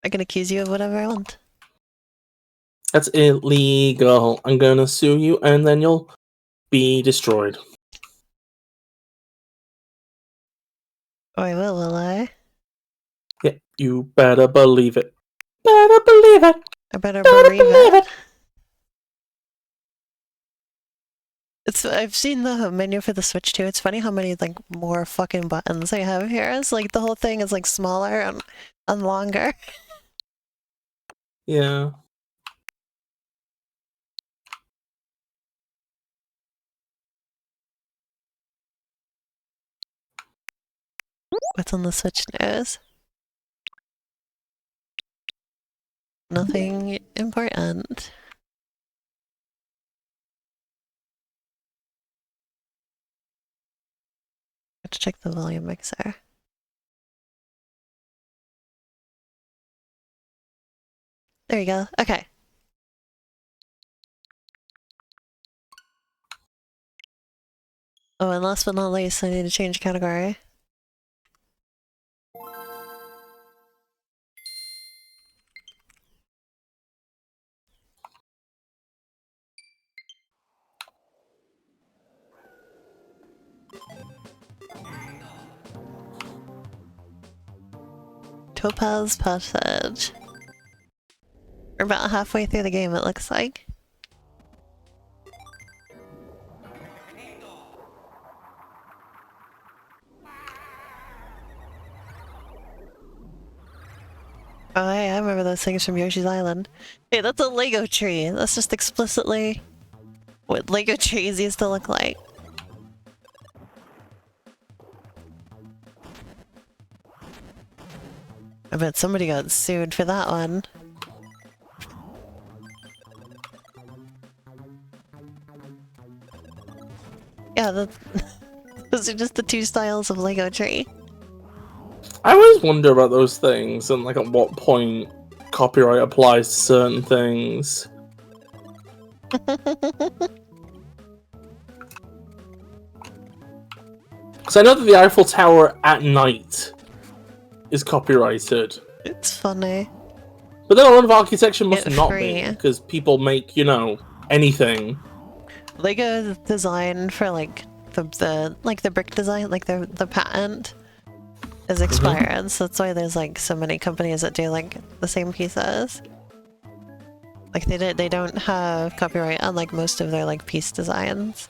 I can accuse you of whatever I want. That's illegal. I'm gonna sue you, and then you'll be destroyed. Oh, I will I? Yeah, you better believe it. Better believe it. I better Better believe believe it. it. I've seen the menu for the Switch too. It's funny how many like more fucking buttons I have here. It's like the whole thing is like smaller and longer. Yeah. What's on the Switch news? Nothing important. Have to check the volume mixer. There you go. Okay. Oh, and last but not least, I need to change category. Topaz Passage. We're about halfway through the game, it looks like. Oh, hey, I remember those things from Yoshi's Island. Hey, that's a Lego tree. That's just explicitly what Lego trees used to look like. I bet somebody got sued for that one. Yeah, those are just the two styles of Lego tree. I always wonder about those things and like at what point copyright applies to certain things. Because I know that the Eiffel Tower at night is copyrighted. It's funny. But then a lot of architecture must Get not free. be, because people make, you know, anything. Lego design for like the brick design, like the patent is expired, so that's why there's like so many companies that do like the same pieces. Like they don't have copyright on like most of their like piece designs.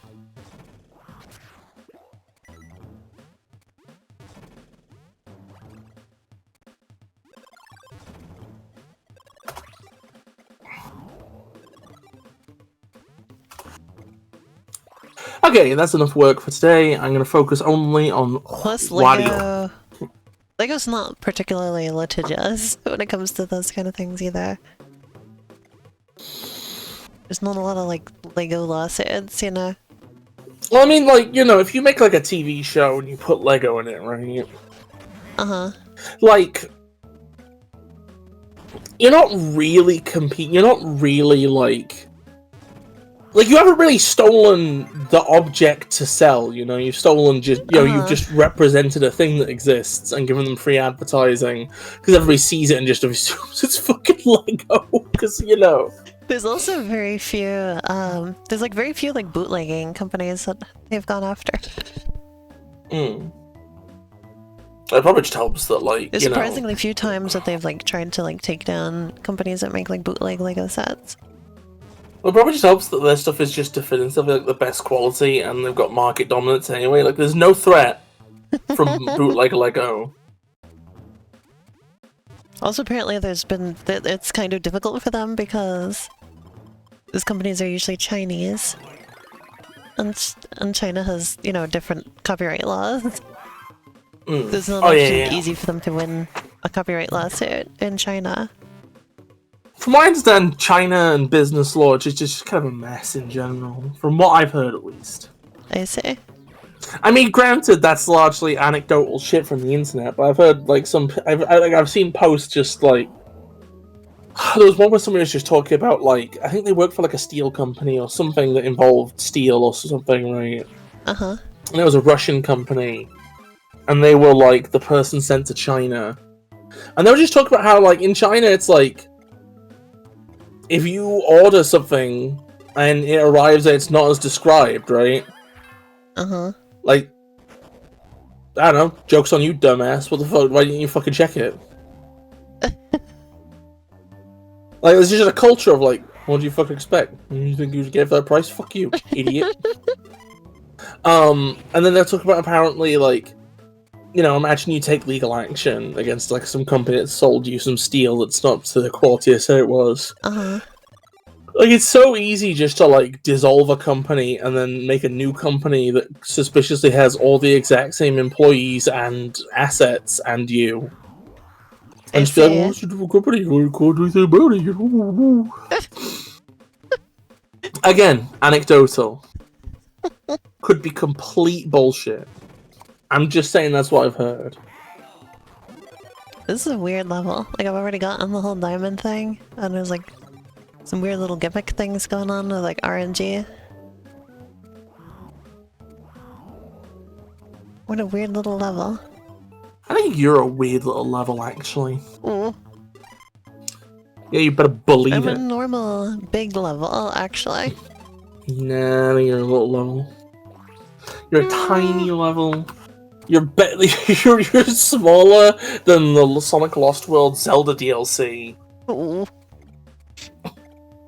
Okay, that's enough work for today. I'm going to focus only on Plus Wario. Lego's not particularly litigious when it comes to those kind of things either. There's not a lot of like Lego lawsuits, you know? Well, I mean, like, you know, if you make like a TV show and you put Lego in it, right? Uh-huh. Like, you're not really competing. You're not really like you haven't really stolen the object to sell. You know, you've stolen just you've just represented a thing that exists and given them free advertising because everybody sees it and just assumes it's fucking Lego. Because you know, there's also very few. There's like very few like bootlegging companies that they've gone after. It probably just helps that like there's surprisingly few times that they've like tried to like take down companies that make like bootleg Lego sets. Well, it probably just helps that their stuff is just definitively like the best quality and they've got market dominance anyway. Like, there's no threat from bootleg Lego. Also, apparently, it's kind of difficult for them because these companies are usually Chinese, and China has, you know, different copyright laws. It's not easy for them to win a copyright lawsuit in China. From what I understand, China and business law is just kind of a mess in general. From what I've heard, at least. I see. I mean, granted, that's largely anecdotal shit from the internet, but I've heard like I've seen posts just like there was one where somebody was just talking about like I think they work for like a steel company or something that involved steel or something, right? And it was a Russian company, and they were like the person sent to China. And they were just talking about how, like, in China, it's like, if you order something and it arrives and it's not as described, right? Like, I don't know, joke's on you, dumbass. What the fuck? Why didn't you fucking check it? Like, there's just a culture of, like, what do you fucking expect? You think you should get that price? Fuck you, idiot. And then they're talking about apparently, like, you know, imagine you take legal action against, like, some company that sold you some steel that's not to the quality I said it was. Like, it's so easy just to, like, dissolve a company and then make a new company that suspiciously has all the exact same employees and assets and you. And just be like, well, it's a different company, what do you think about it? Again, anecdotal. Could be complete bullshit. I'm just saying that's what I've heard. This is a weird level. Like, I've already gotten the whole diamond thing, and there's like some weird little gimmick things going on with like RNG. What a weird little level. I think you're a weird little level, actually. Ooh. Yeah, you better believe I'm it. a normal big level, actually. Nah, I think you're a little level. You're a tiny level. You're you're smaller than the Sonic Lost World Zelda DLC. Ooh.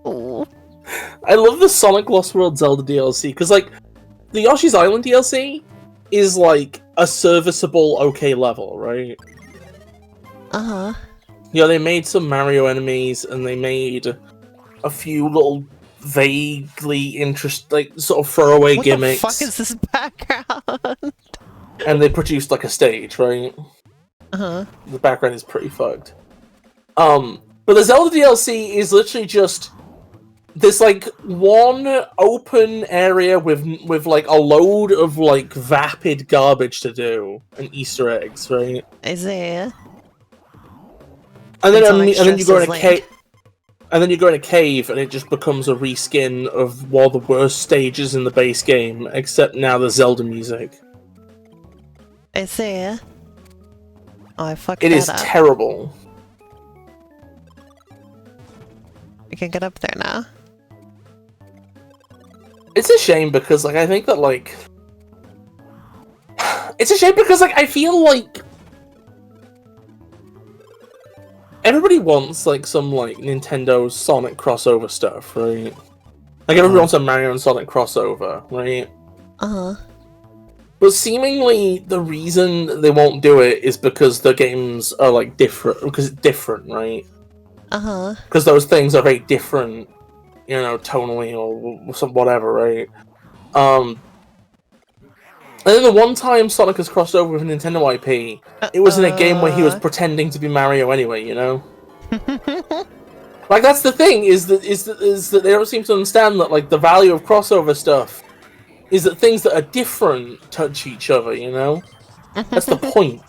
Ooh. I love the Sonic Lost World Zelda DLC because, like, the Yoshi's Island DLC is like a serviceable, okay level, right? Yeah, they made some Mario enemies and they made a few little vaguely like sort of throwaway gimmicks. What the fuck is this background? And they produced like a stage, right? The background is pretty fucked. But the Zelda DLC is literally just this like one open area with like a load of like vapid garbage to do and Easter eggs, right? Isaiah. And then you go in a cave. And then you go in a cave, and it just becomes a reskin of one of the worst stages in the base game, except now the Zelda music. Isaiah. Oh, I fucked that up. It is terrible. We can get up there now. It's a shame because, like, I think that, like... It's a shame because, like, I feel like... Everybody wants, like, some, like, Nintendo Sonic crossover stuff, right? Like, everybody wants a Mario and Sonic crossover, right? But seemingly, the reason they won't do it is because the games are, like, different. Because it's different, right? Because those things are very different, you know, tonally or some whatever, right? And then the one time Sonic has crossed over with a Nintendo IP, it was in a game where he was pretending to be Mario anyway, you know? Like, that's the thing, is that they don't seem to understand that, like, the value of crossover stuff is that things that are different touch each other, you know? That's the point.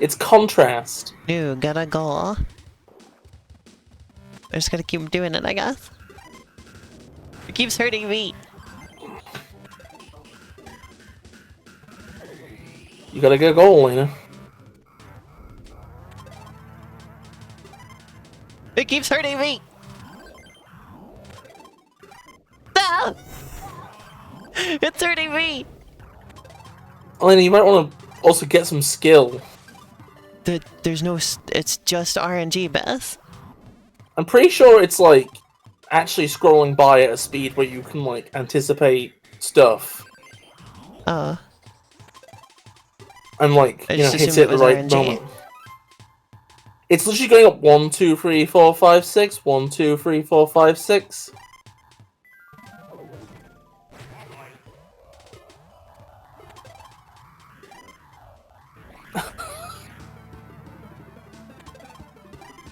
It's contrast. You gotta go. I just gotta keep doing it, I guess. It keeps hurting me. You gotta get a goal, you know? It keeps hurting me! Ah! It's hurting me! Elena, you might want to also get some skill. There's no... It's just RNG, Bess. I'm pretty sure it's, like, actually scrolling by at a speed where you can, like, anticipate stuff. And, like, you know, hit it at the right moment. It's literally going up 1, 2, 3, 4, 5, 6. 1, 2, 3, 4, 5, 6.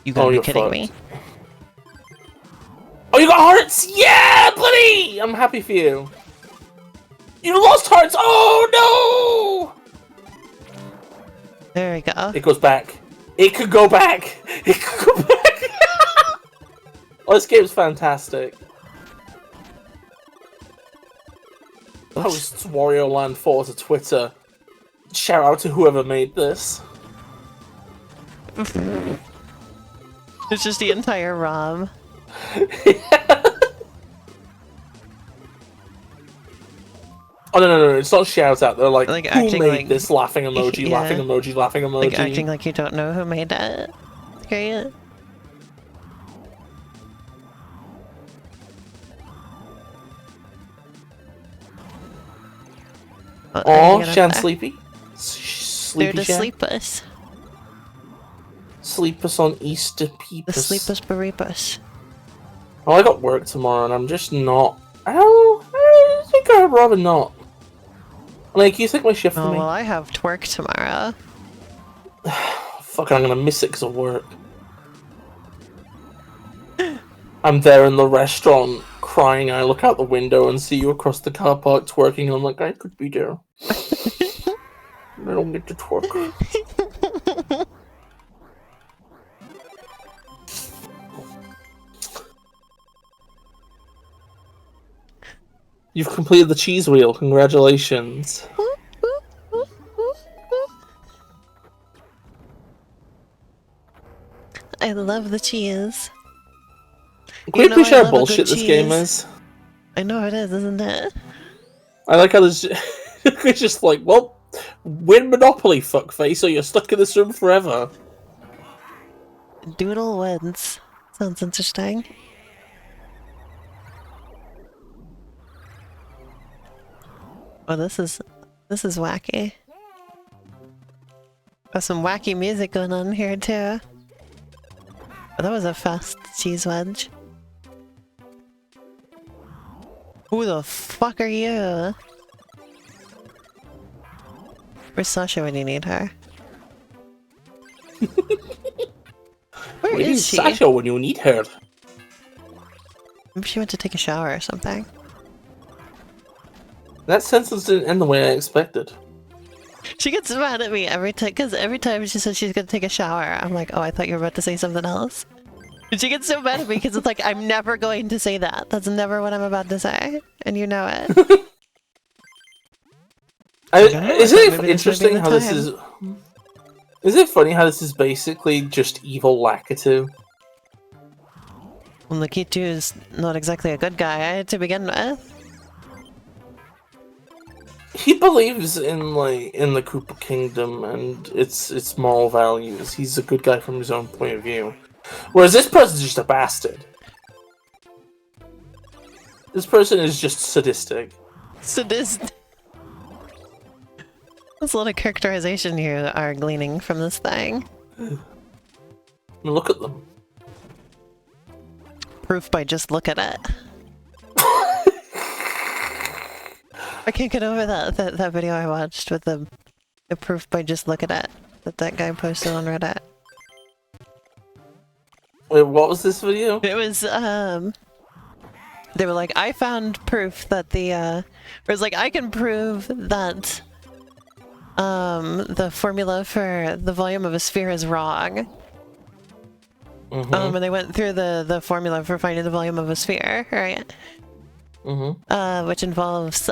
You gotta be kidding me. Oh, you got hearts! Yeah, buddy! I'm happy for you. You lost hearts! Oh, no! There we go. It goes back. It could go back. It could go back. Oh, this game's fantastic. Posts Wario Land 4 to Twitter. Shout out to whoever made this. It's just the entire ROM. Oh no, it's not shout out. They're like who acting made like this laughing emoji, yeah. laughing emoji, laughing emoji. Like acting like you don't know who made it. Great. Oh, Shan's sleepy. Sleepy They're the Shan. sleepers. Sleepus on Easter Peepus. The sleepers bereepus. Well, I got work tomorrow, and I'm just not. I think I'd rather not. Like, you take my shift for me? Well, I have twerk tomorrow. Fuck, I'm gonna miss it because of work. I'm there in the restaurant crying. I look out the window and see you across the car park twerking, and I'm like, I could be there. I don't get to twerk. You've completed the cheese wheel. Congratulations. I love the cheese. Can we appreciate how bullshit this game is? I know it is, isn't it? I like how this. It's just like, well, win Monopoly, fuckface, or you're stuck in this room forever. Doodle wins. Sounds interesting. Oh, this is wacky. Got some wacky music going on here too. Oh, that was a fast cheese wedge. Who the fuck are you? Where's Sasha when you need her? Where is she? Sasha when you need her? Maybe she went to take a shower or something. That sentence didn't end the way I expected. She gets mad at me every time, because every time she says she's gonna take a shower, I'm like, oh, I thought you were about to say something else. And she gets so mad at me because it's like, I'm never going to say that. That's never what I'm about to say. And you know it. Isn't it interesting how this is... Is it funny how this is basically just evil Lakitu? Well, Lakitu is not exactly a good guy to begin with. He believes in the Koopa Kingdom and its moral values. He's a good guy from his own point of view. Whereas this person's just a bastard. This person is just sadistic. Sadistic. There's a lot of characterization you are gleaning from this thing. I mean, look at them. Proof by just look at it. I can't get over that video I watched with the proof by just look at it that guy posted on Reddit. Wait, what was this video? It was they were like, I found proof that it was like, I can prove that the formula for the volume of a sphere is wrong. Mm-hmm. And they went through the formula for finding the volume of a sphere, right? Mm-hmm. Which involves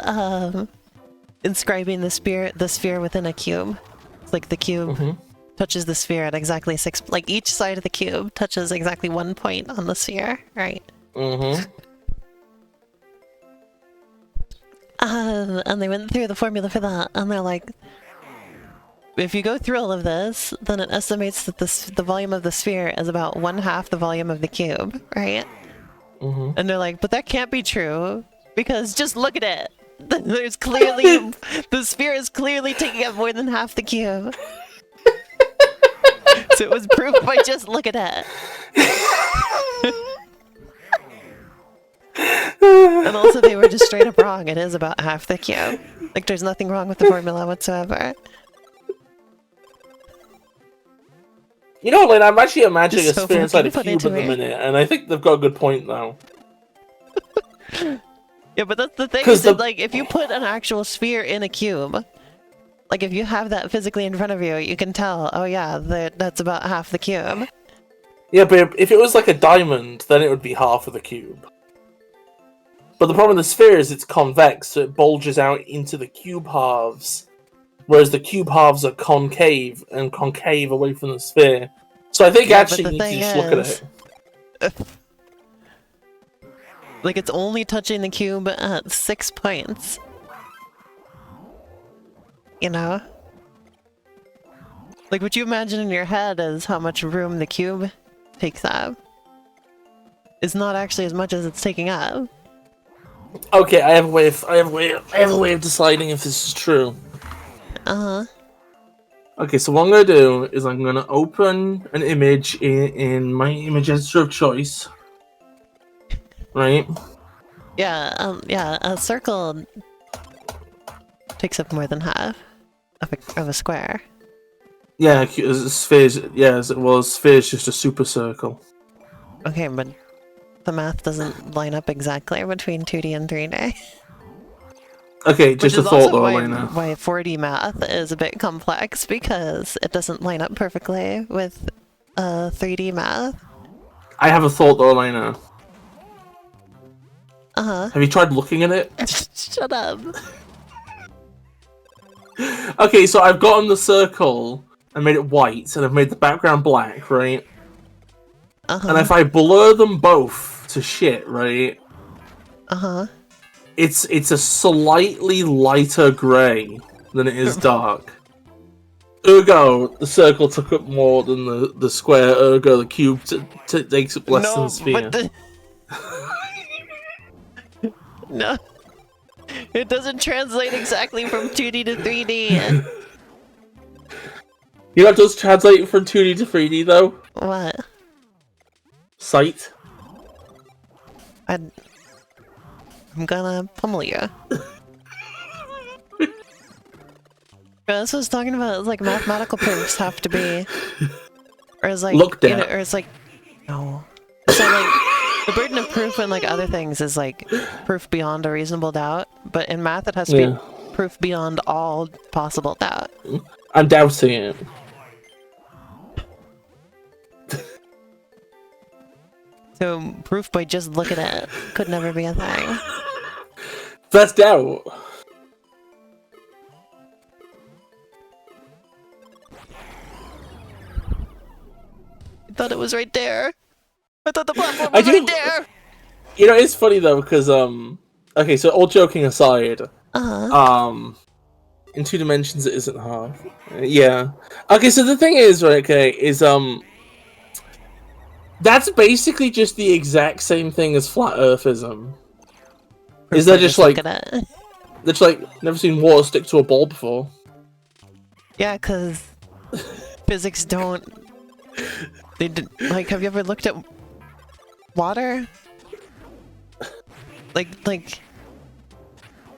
inscribing the sphere within a cube. It's like the cube touches the sphere at exactly 6, like each side of the cube touches exactly 1 point on the sphere, right? And they went through the formula for that, and they're like, if you go through all of this, then it estimates that the volume of the sphere is about 1/2 the volume of the cube, right? And they're like, but that can't be true, because just look at it. There's clearly, the sphere is clearly taking up more than half the cube. So it was proof by just look at it. And also they were just straight up wrong. It is about half the cube. Like, there's nothing wrong with the formula whatsoever. You know, like, I'm actually imagining a So sphere inside a put cube it to at the me. minute, and I think they've got a good point, though. Yeah, but that's the thing, 'Cause is that, like, if you put an actual sphere in a cube, like, if you have that physically in front of you, you can tell, oh yeah, that's about half the cube. Yeah, but if it was like a diamond, then it would be half of the cube. But the problem with the sphere is it's convex, so it bulges out into the cube halves. Whereas the cube halves are concave, and concave away from the sphere. So I think Yeah, actually but you the need to thing just look at is, it. like, it's only touching the cube at 6 points. You know? Like, what you imagine in your head is how much room the cube takes up. It's not actually as much as it's taking up. Okay, I have a way of deciding if this is true. Uh-huh. Okay, so what I'm gonna do is I'm gonna open an image in my image editor of choice. Right? Yeah, a circle takes up more than half of a square. Yeah, a sphere's, yeah, as it was, sphere's just a super circle. Okay, but the math doesn't line up exactly between 2D and 3D. Okay, Which just a is thought also though, why Elena. 4D math is a bit complex, because it doesn't line up perfectly with 3D math. I have a thought though, Elena. Uh-huh. Have you tried looking at it? Shut up. Okay, so I've gotten the circle and made it white, and I've made the background black, right? Uh-huh. And if I blur them both to shit, right? Uh-huh. It's a slightly lighter grey than it is dark. Ergo, the circle took up more than the square. Ergo, the cube takes up less than the sphere. But no. It doesn't translate exactly from 2D to 3D. You know what does translate from 2D to 3D, though? What? Sight. I'm gonna pummel you. This was talking about, like, mathematical proofs have to be, or is like, Looked at. or it's like, no. So like, the burden of proof and like other things is like proof beyond a reasonable doubt, but in math it has to be proof beyond all possible doubt. I'm doubting it. So proof by just looking at it could never be a thing. That's doubt. I thought it was right there. I thought the platform was right there. You know, it's funny though because okay, so all joking aside, in 2 dimensions it isn't hard. Yeah. Okay, so the thing is, right? Okay, is that's basically just the exact same thing as flat earthism. Is that just like that's like never seen water stick to a ball before? Yeah, because physics don't. They did, like. Have you ever looked at water? Like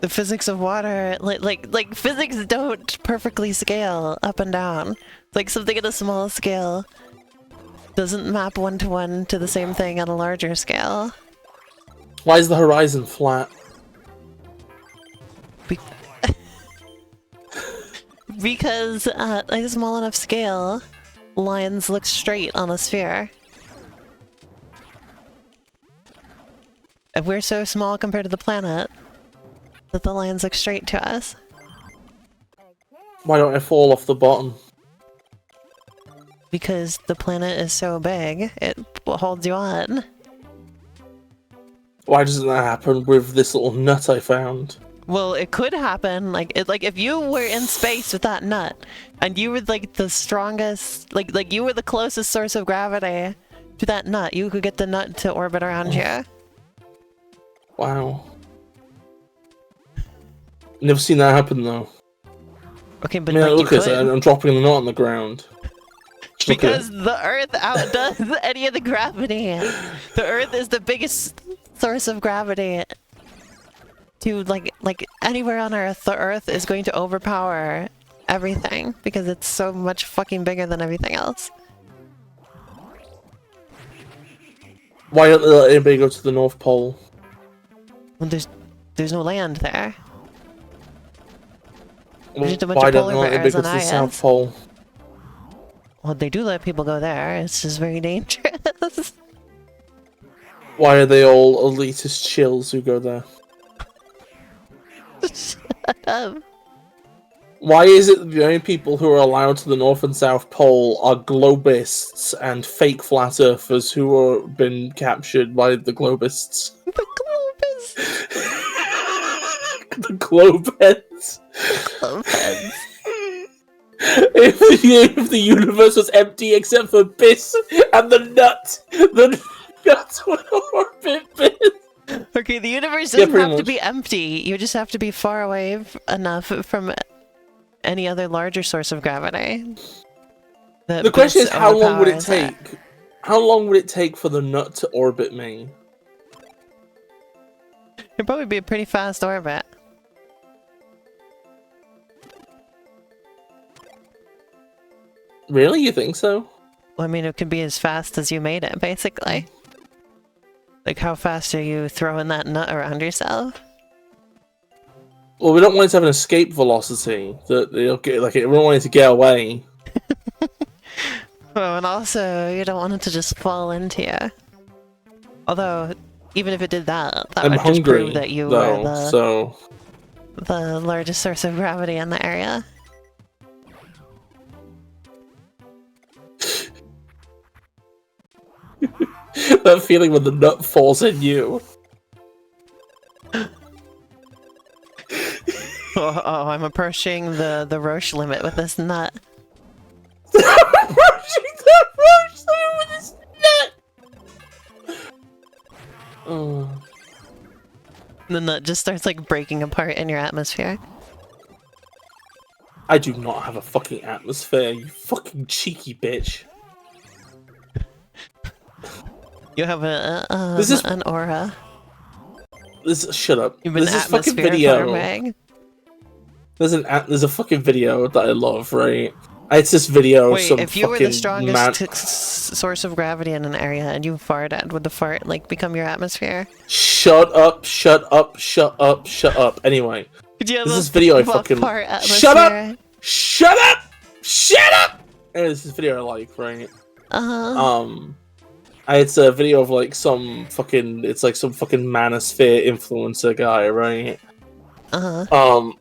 the physics of water. Like physics don't perfectly scale up and down. Like something at a small scale doesn't map 1-to-1 to the same thing at a larger scale. Why is the horizon flat? Because at a small enough scale, lines look straight on a sphere. And we're so small compared to the planet that the lines look straight to us. Why don't I fall off the bottom? Because the planet is so big, it holds you on. Why doesn't that happen with this little nut I found? Well, it could happen. Like if you were in space with that nut, and you were like the strongest, like you were the closest source of gravity to that nut, you could get the nut to orbit around you. Wow. Never seen that happen though. Okay, but I mean, like, look at this. I'm dropping the nut on the ground. Because the Earth outdoes any of the gravity. The Earth is the biggest source of gravity. To like anywhere on Earth, the Earth is going to overpower everything because it's so much fucking bigger than everything else. Why don't they let anybody go to the North Pole? Well, there's no land there. There's just a bunch Why of don't polar they let anybody bears go and to the ice. South Pole? Well, they do let people go there. It's just very dangerous. Why are they all elitist chills who go there? Shut up. Why is it that the only people who are allowed to the North and South Pole are globists and fake flat earthers who have been captured by the globists? The globus. The globeheads. Globeheads. If the universe was empty except for Bis and the nuts would orbit Bis. Okay, the universe doesn't have to much. be empty. You just have to be far away enough from any other larger source of gravity. The question is, how long would it overpowers take? How long would it take for the nut to orbit me? It'd probably be a pretty fast orbit. Really? You think so? Well, I mean, it could be as fast as you made it, basically. Like, how fast are you throwing that nut around yourself? Well, we don't want it to have an escape velocity that it'll get, like, we don't want it to get away. Oh, and also, you don't want it to just fall into you. Although, even if it did that, that I'm would just hungry, prove that you though, were the largest source of gravity in the area. That feeling when the nut falls in you. Oh, I'm approaching the Roche limit with this nut. Approaching the Roche limit with this nut! Oh. The nut just starts like breaking apart in your atmosphere. I do not have a fucking atmosphere, you fucking cheeky bitch. You have an aura. Shut up. You've been There's this fucking atmosphere video. farming. There's a fucking video that I love, right? It's this video of some Wait, if you were the fucking strongest source of gravity in an area and you farted, would the fart like become your atmosphere? Shut up, shut up, shut up, shut up. Anyway, Could you have this video I fucking... fart Shut up! atmosphere? Shut up! Shut up! Anyway, this is a video I like, right? Uh-huh. It's a video of like some fucking... It's like some fucking manosphere influencer guy, right? Uh-huh.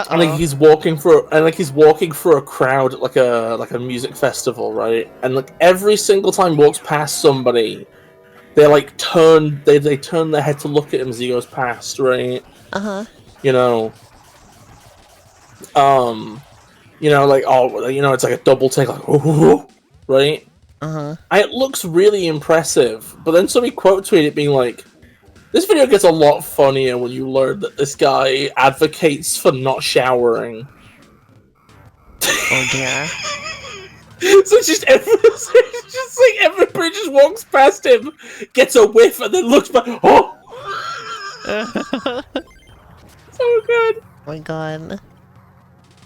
And like he's walking through a crowd at like a music festival, right? And like every single time he walks past somebody, they like turn their head to look at him as he goes past, right? Uh-huh. You know, like, oh, you know, it's like a double take, like, ooh, right? Uh-huh. And it looks really impressive, but then somebody quote tweeted it being like, this video gets a lot funnier when you learn that this guy advocates for not showering. Oh dear. So it's just everybody just walks past him, gets a whiff, and then looks back. Oh, so good. Oh my god.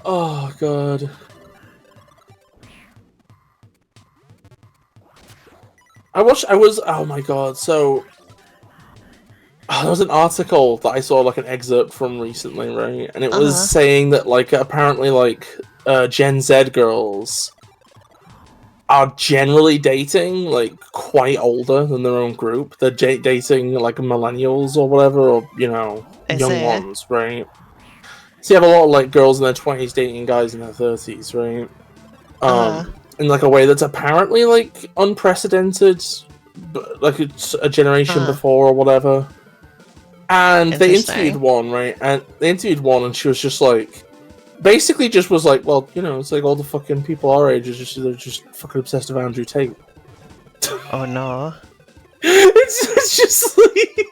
Oh god. Oh my god. So there was an article that I saw like an excerpt from recently, right? And it was saying that like apparently like Gen Z girls are generally dating like quite older than their own group. They're dating like millennials or whatever, or you know, young ones, right? So you have a lot of like girls in their 20s dating guys in their 30s, right? In like a way that's apparently like unprecedented, but like it's a generation before or whatever. And they interviewed one, right? And they interviewed one, and she was just like, basically, just was like, well, you know, it's like all the fucking people our age they're just fucking obsessed with Andrew Tate. Oh no! it's just like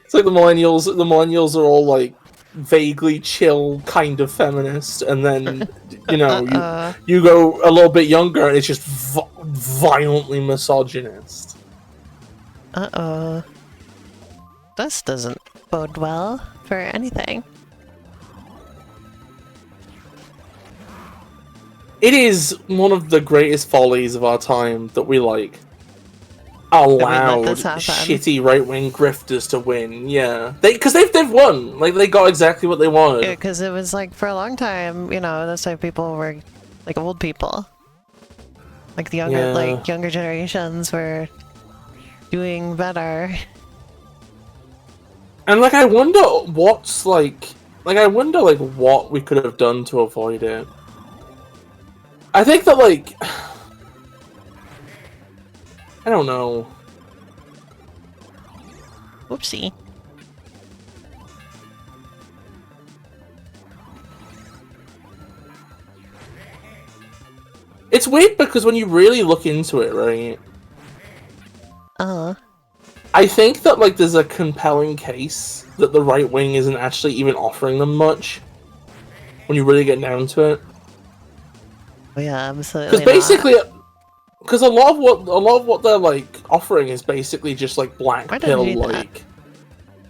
it's like the millennials. The millennials are all like vaguely chill, kind of feminist, and then you know you go a little bit younger, and it's just violently misogynist. This doesn't bode well for anything. It is one of the greatest follies of our time that we like allowed shitty right-wing grifters to win. Yeah, because they've won. Like they got exactly what they wanted. Yeah, because it was like for a long time, you know, those type of people were like old people. Like the younger generations were doing better. And like I wonder what's like Like, I wonder, like, what we could have done to avoid it. I think that, like... I don't know. Whoopsie. It's weird because when you really look into it, right? I think that, like, there's a compelling case that the right wing isn't actually even offering them much. When you really get down to it. Oh yeah, absolutely. Because basically, because a lot of what they're like offering is basically just like black pill, like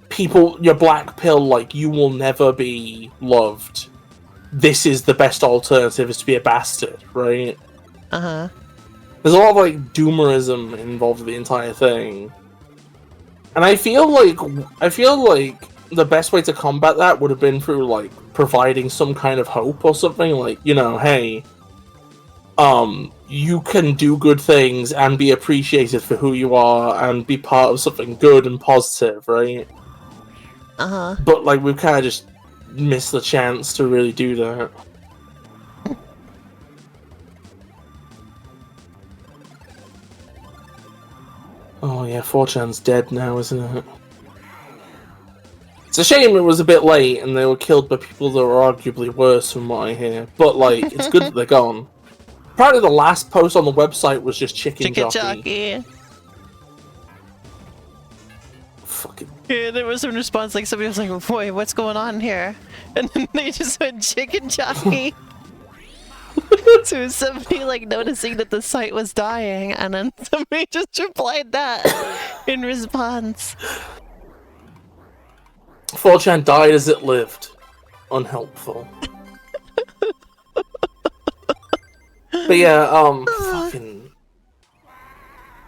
people. Your black pill, like you will never be loved. This is the best alternative: is to be a bastard, right? There's a lot of like doomerism involved with the entire thing, and I feel like the best way to combat that would have been through like providing some kind of hope or something, like, you know, hey, you can do good things and be appreciated for who you are and be part of something good and positive, right? But like we've kind of just missed the chance to really do that. Oh yeah, 4chan's dead now, isn't it? It's a shame it was a bit late and they were killed by people that were arguably worse from what I hear. But, like, it's good that they're gone. Apparently the last post on the website was just chicken jockey. Fucking... Yeah, there was some response, like, somebody was like, boy, what's going on here? And then they just went chicken jockey. So somebody, like, noticing that the site was dying, and then somebody just replied that in response. 4chan died as it lived. Unhelpful. But yeah, fucking...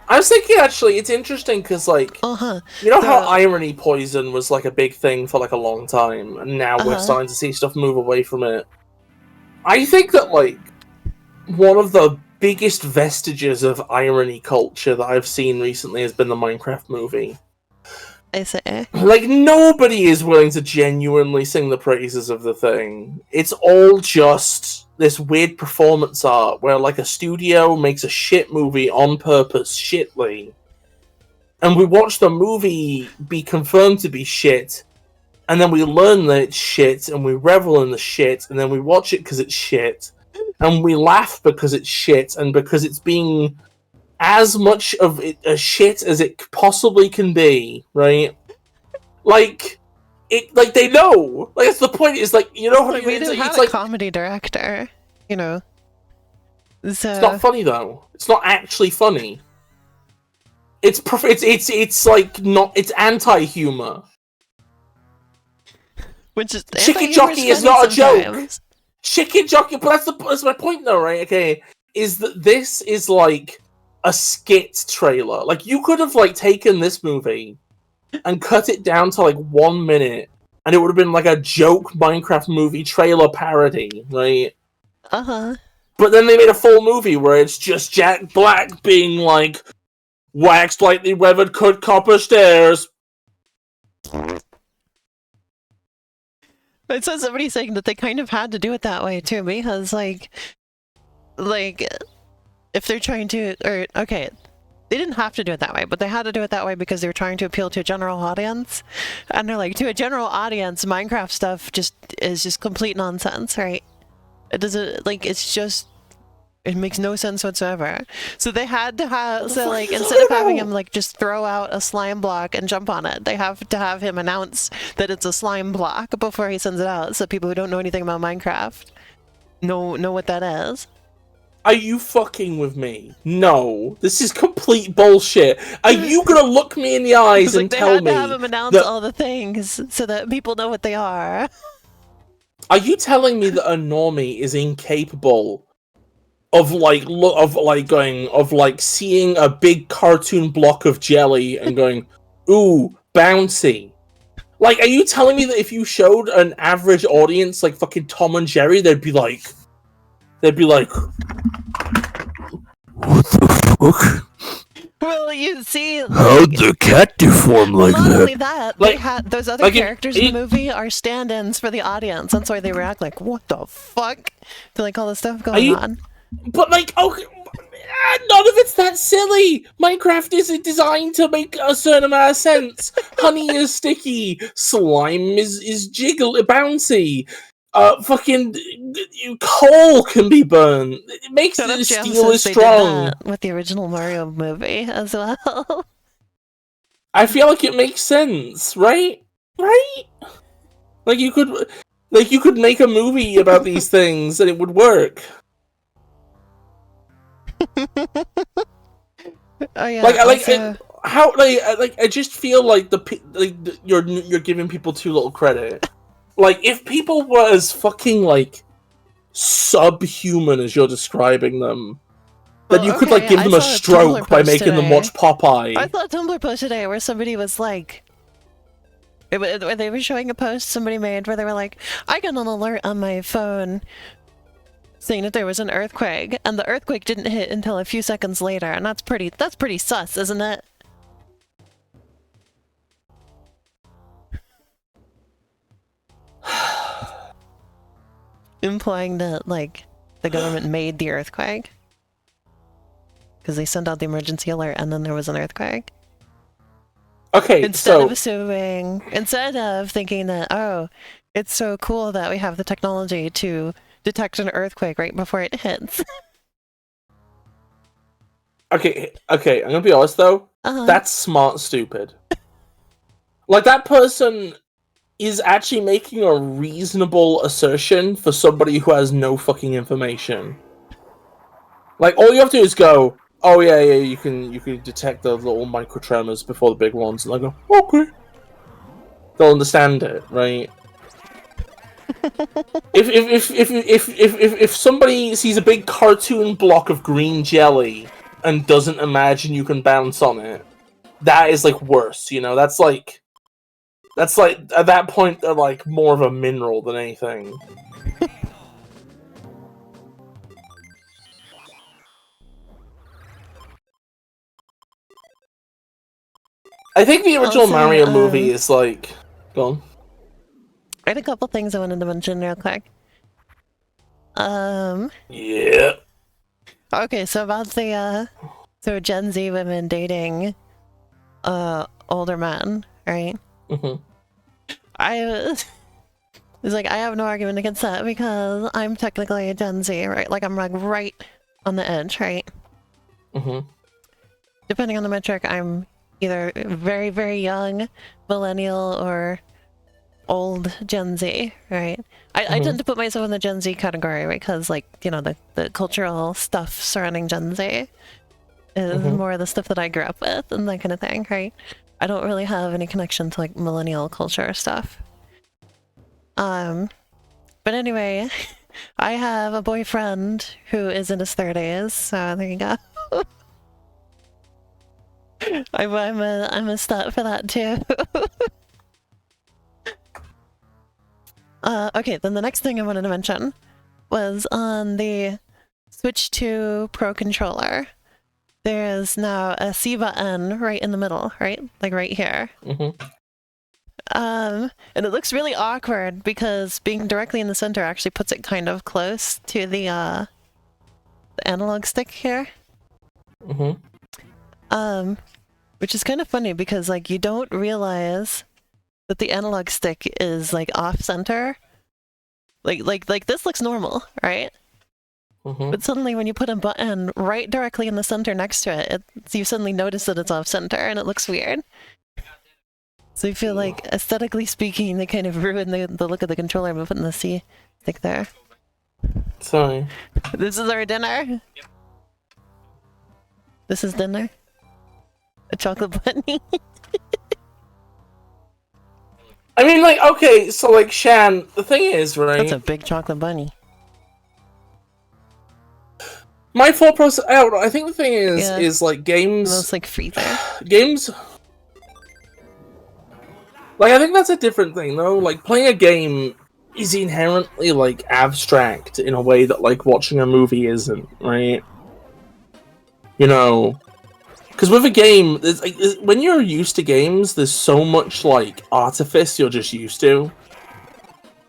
I was thinking, actually, it's interesting, because, like, you know how irony poison was, like, a big thing for, like, a long time, and now we're starting to see stuff move away from it? I think that, like, one of the biggest vestiges of irony culture that I've seen recently has been the Minecraft movie. I say. Like, nobody is willing to genuinely sing the praises of the thing. It's all just this weird performance art where, like, a studio makes a shit movie on purpose, shitly. And we watch the movie be confirmed to be shit, and then we learn that it's shit, and we revel in the shit, and then we watch it because it's shit, and we laugh because it's shit, and because it's being... as much of it a shit as it possibly can be, right? Like, it, like they know. Like that's the point. Is like, you know what I mean? It's like a comedy director, you know. So... it's not funny though. It's not actually funny. It's like not. It's anti-humor. Which is chicken jockey is not a joke. Chicken jockey, but that's my point though, right? Okay, is that this is like a skit trailer. Like, you could have, like, taken this movie and cut it down to, like, 1 minute, and it would have been, like, a joke Minecraft movie trailer parody, right? But then they made a full movie where it's just Jack Black being, like, waxed lightly weathered cut copper stairs. I saw somebody saying that they kind of had to do it that way, too, because, like... if they're trying to, or, okay, they didn't have to do it that way, but they had to do it that way because they were trying to appeal to a general audience. And they're like, to a general audience, Minecraft stuff is just complete nonsense, right? It doesn't, like, it's just, it makes no sense whatsoever. So they had to have, so, like, instead of having him, like, just throw out a slime block and jump on it, they have to have him announce that it's a slime block before he sends it out, so people who don't know anything about Minecraft know what that is. Are you fucking with me? No. This is complete bullshit. Are you gonna look me in the eyes and tell me... they had to have him announce all the things so that people know what they are. Are you telling me that a normie is incapable of seeing a big cartoon block of jelly and going, ooh, bouncy? Like, are you telling me that if you showed an average audience like fucking Tom and Jerry, they'd be like, what the fuck? Well, you see, like, how'd the cat deform well, like not that? only that, they Like- had those other like characters in the movie are stand-ins for the audience. That's why they react like, "What the fuck?" to like all the stuff going on. But like, okay, none of it's that silly. Minecraft isn't designed to make a certain amount of sense. Honey is sticky. Slime is jiggle bouncy. Fucking coal can be burned. It makes Shut up, it Jam steel says is they did strong. that with the original Mario movie as well. I feel like it makes sense, right? Right? Like you could make a movie about these things and it would work. Oh yeah, I just feel like you're giving people too little credit. Like if people were as fucking like subhuman as you're describing them, then you could like give them a stroke by making them watch Popeye. I saw a Tumblr post today where somebody was like, they were showing a post somebody made where they were like, I got an alert on my phone saying that there was an earthquake, and the earthquake didn't hit until a few seconds later, and that's pretty sus, isn't it? Implying that, like, the government made the earthquake. Because they sent out the emergency alert and then there was an earthquake. Okay, Instead of thinking that, oh, it's so cool that we have the technology to detect an earthquake right before it hits. Okay, I'm gonna be honest though. That's smart stupid. Like, that person is actually making a reasonable assertion for somebody who has no fucking information. Like, all you have to do is go, oh yeah, you can detect the little micro tremors before the big ones, and I go, okay. They'll understand it, right? if somebody sees a big cartoon block of green jelly and doesn't imagine you can bounce on it, that is like worse, you know? That's like at that point they're like more of a mineral than anything. I think the original Mario movie is like... Go on. I had a couple things I wanted to mention real quick. Yeah. Okay, so about the, so Gen Z women dating, older men, right? Mm-hmm. I was like, I have no argument against that because I'm technically a Gen Z, right? Like, I'm like right on the edge, right? Mm-hmm. Depending on the metric, I'm either very, very young, millennial, or old Gen Z, right? I tend to put myself in the Gen Z category, right? Because, like, you know, the cultural stuff surrounding Gen Z is more of the stuff that I grew up with and that kind of thing, right? I don't really have any connection to, like, millennial culture stuff. But anyway, I have a boyfriend who is in his 30s, so there you go. I'm a stat for that too. Okay, then the next thing I wanted to mention was on the Switch 2 Pro Controller. There is now a C button right in the middle, right? Like right here. And it looks really awkward because being directly in the center actually puts it kind of close to the analog stick here. Which is kind of funny because, like, you don't realize that the analog stick is, like, off-center. Like this looks normal, right? But suddenly when you put a button right directly in the center next to it, you suddenly notice that it's off-center and it looks weird. So I feel like, aesthetically speaking, they kind of ruin the look of the controller by putting the C stick there. Sorry. This is our dinner? Yep. This is dinner? A chocolate bunny? I mean, like, okay, so, like, Shan, the thing is, right? That's a big chocolate bunny. My thought process, I don't know, I think the thing is like, games... It looks like freezer. Games... Like, I think that's a different thing, though. Like, playing a game is inherently, like, abstract in a way that, like, watching a movie isn't, right? You know... Because with a game, when you're used to games, there's so much like artifice you're just used to.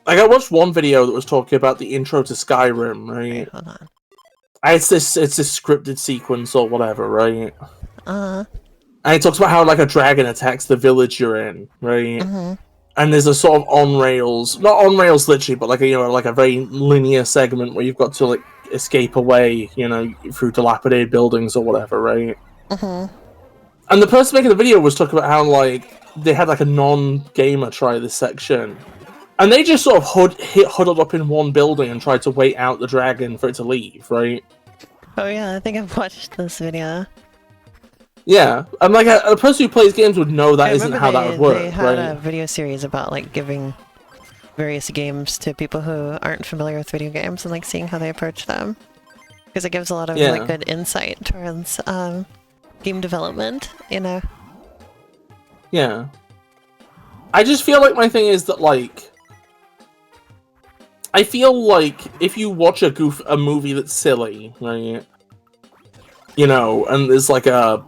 Like I watched one video that was talking about the intro to Skyrim, right? Wait, hold on. It's this scripted sequence or whatever, right? Uh-huh. And it talks about how like a dragon attacks the village you're in, right? Mm-hmm. And there's a sort of on rails, not on rails literally, but like like a very linear segment where you've got to like escape away, through dilapidated buildings or whatever, right? Mm-hmm. And the person making the video was talking about how like they had like a non-gamer try this section, and they just sort of huddled up in one building and tried to wait out the dragon for it to leave, right? Oh yeah, I think I've watched this video. Yeah, and like a person who plays games would know that isn't how that would work. They had right? a video series about like giving various games to people who aren't familiar with video games and like seeing how they approach them, because it gives a lot of like good insight towards game development. Yeah. I just feel like my thing is that like I feel like if you watch a movie that's silly, right? And there's like a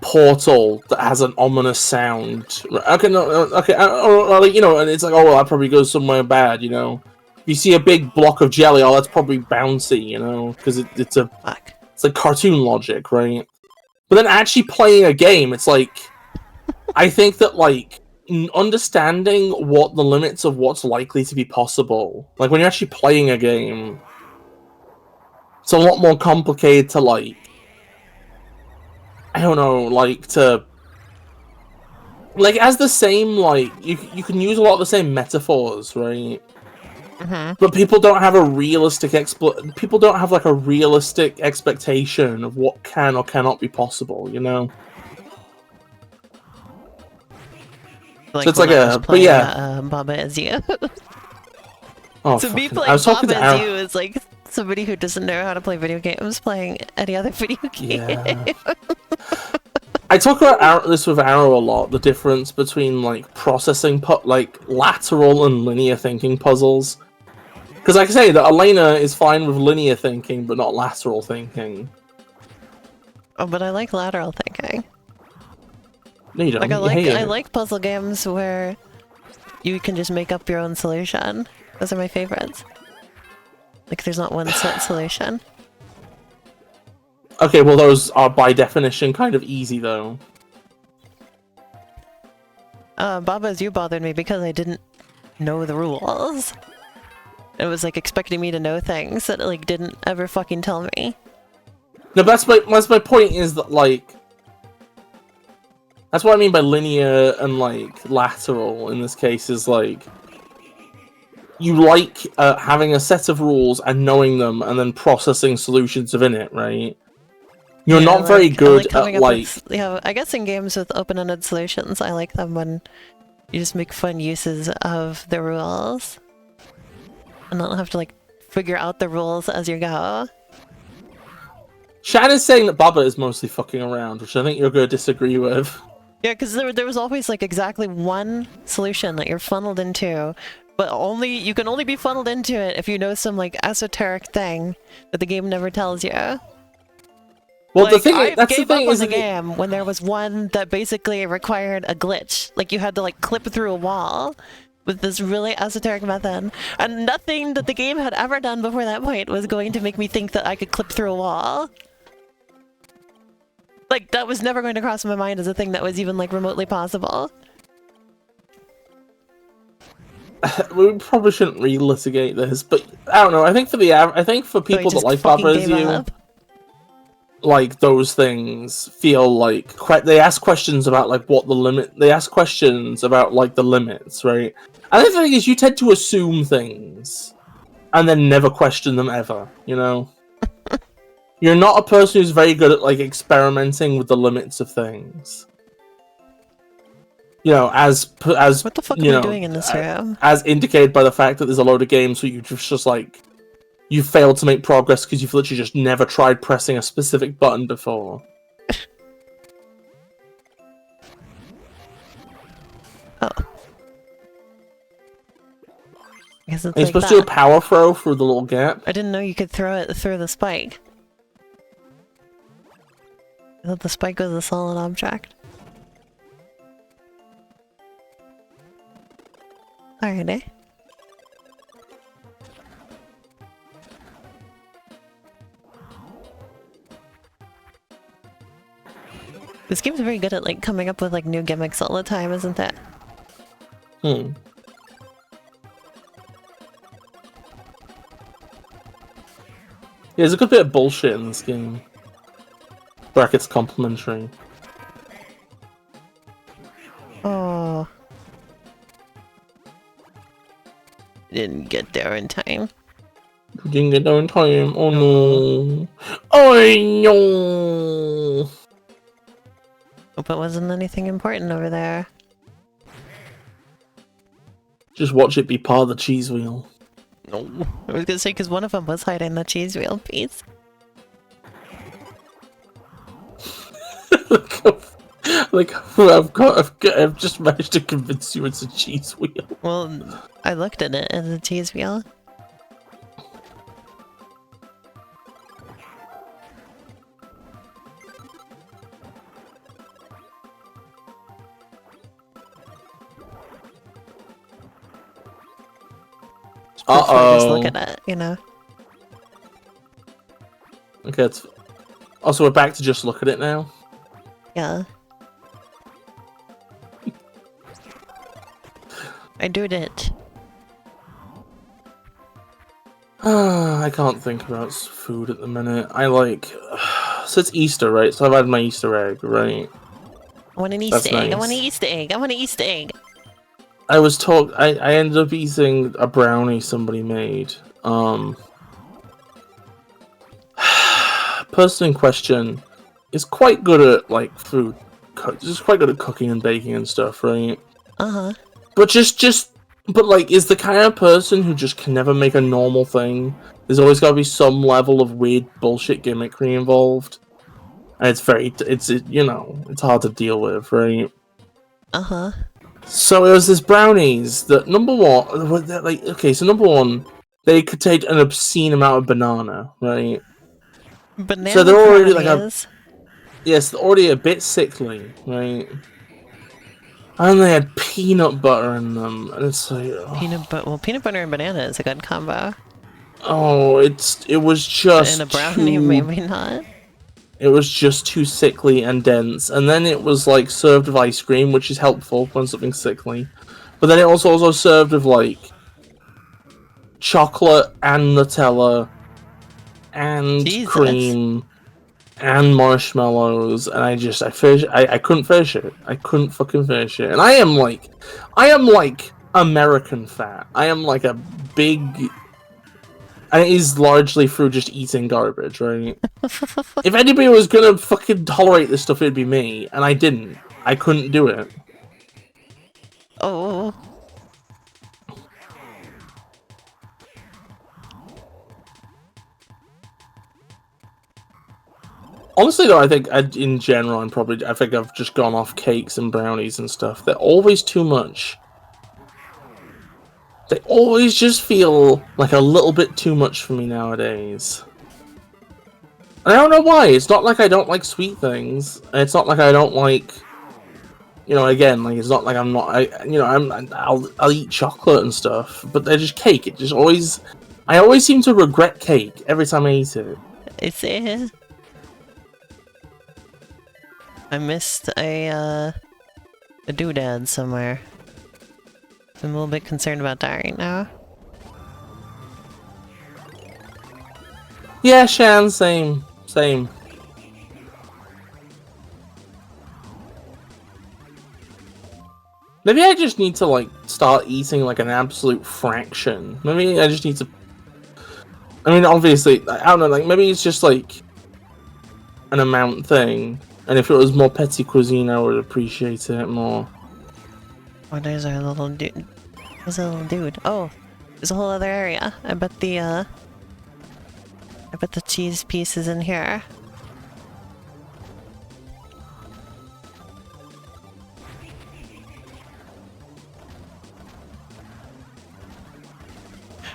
portal that has an ominous sound. Okay, no, okay, and it's like, oh, well, that probably goes somewhere bad, If you see a big block of jelly, oh, that's probably bouncy, because it's like cartoon logic, right? But then actually playing a game, it's like, I think that like understanding what the limits of what's likely to be possible, like when you're actually playing a game, it's a lot more complicated to like. I don't know, like, as the same, like, you can use a lot of the same metaphors, right? Mm-hmm. But people don't have a realistic people don't have, like, a realistic expectation of what can or cannot be possible, Like so it's like Baba Is You. Oh, so me I was playing talking Baba to Is You is like somebody who doesn't know how to play video games playing any other video game. Yeah. I talk about this with Arrow a lot, the difference between like processing lateral and linear thinking puzzles. Because I can say that Elena is fine with linear thinking, but not lateral thinking. Oh, but I like lateral thinking. No, you don't. Like I like puzzle games where you can just make up your own solution. Those are my favorites. Like there's not one set solution. Okay, well those are by definition kind of easy though. Baba Is You bothered me because I didn't know the rules. It was like expecting me to know things that it like didn't ever fucking tell me. No, that's my point is that like that's what I mean by linear and like lateral in this case is like you like having a set of rules and knowing them and then processing solutions within it, right? You're not very good at like... I guess in games with open-ended solutions, I like them when you just make fun uses of the rules. And don't have to like figure out the rules as you go. Shan is saying that Baba is mostly fucking around, which I think you're going to disagree with. Yeah, because there was always like exactly one solution that you're funneled into, but you can only be funneled into it if you know some like esoteric thing that the game never tells you. Well, like, that's the thing is the game when there was one that basically required a glitch. Like you had to like clip through a wall with this really esoteric method, and nothing that the game had ever done before that point was going to make me think that I could clip through a wall. Like, that was never going to cross my mind as a thing that was even, like, remotely possible. We probably shouldn't re-litigate this, but I don't know. I think for people that like Baba Is You, like those things feel like they ask questions about like what the limit. They ask questions about like the limits, right? And the thing is, you tend to assume things and then never question them ever. You're not a person who's very good at like experimenting with the limits of things. As what the fuck are we doing in this room? As indicated by the fact that there's a load of games where you just like you failed to make progress because you've literally just never tried pressing a specific button before. Oh. You're supposed to do a power throw through the little gap. I didn't know you could throw it through the spike. I thought the spike was a solid object. Alrighty. This game's very good at like coming up with like new gimmicks all the time, isn't it? Hmm. Yeah, there's a good bit of bullshit in this game. Brackets complimentary. Oh. Didn't get there in time. Didn't get there in time. Oh no. Oh no. Hope it wasn't anything important over there. Just watch it be part of the cheese wheel. No. I was gonna say, because one of them was hiding the cheese wheel piece. I've just managed to convince you it's a cheese wheel. Well, I looked at it as a cheese wheel. Just look at it, you know. Okay, it's... Also, we're back to just look at it now. Yeah. I did it. I can't think about food at the minute. I like... So it's Easter, right? So I've had my Easter egg, right? I want an That's Easter egg. I nice. want an Easter egg. I want an Easter egg. I was told... I ended up eating a brownie somebody made. Person in question is quite good at, like, food. Just quite good at cooking and baking and stuff, right? Uh-huh. But but like, is the kind of person who just can never make a normal thing. There's always got to be some level of weird bullshit gimmickry involved. And it's hard to deal with, right? Uh-huh. So it was this brownies that, number one, they contained an obscene amount of banana, right? Banana So they're already like brownies. they're already a bit sickly, right? And they had peanut butter in them, and it's like, oh. Peanut butter and banana is a good combo. Oh, it was just And a brownie, maybe not. It was just too sickly and dense, and then it was like served with ice cream, which is helpful when something's sickly. But then it was also served with like chocolate and Nutella and Jesus. cream and marshmallows, and I couldn't finish it. I couldn't fucking finish it. And I am like American fat. I am like a big, and it is largely through just eating garbage, right? If anybody was gonna fucking tolerate this stuff, it'd be me, and I didn't. I couldn't do it. Oh. Honestly, though, I think in general, I think I've just gone off cakes and brownies and stuff. They're always too much. They always just feel like a little bit too much for me nowadays. And I don't know why. It's not like I don't like sweet things. And it's not like I don't like, again, like it's not like I'm not. I'll eat chocolate and stuff, but they're just cake. I always seem to regret cake every time I eat it. It's I missed a doodad somewhere. I'm a little bit concerned about that right now. Yeah, Shan, same. Maybe I just need to, like, start eating, like, an absolute fraction. Maybe I just need to... I mean, obviously, I don't know, like, maybe it's just, like, an amount thing. And if it was more petty cuisine, I would appreciate it more. Oh, there's our little dude. There's a little dude. Oh, there's a whole other area. I bet the cheese piece is in here.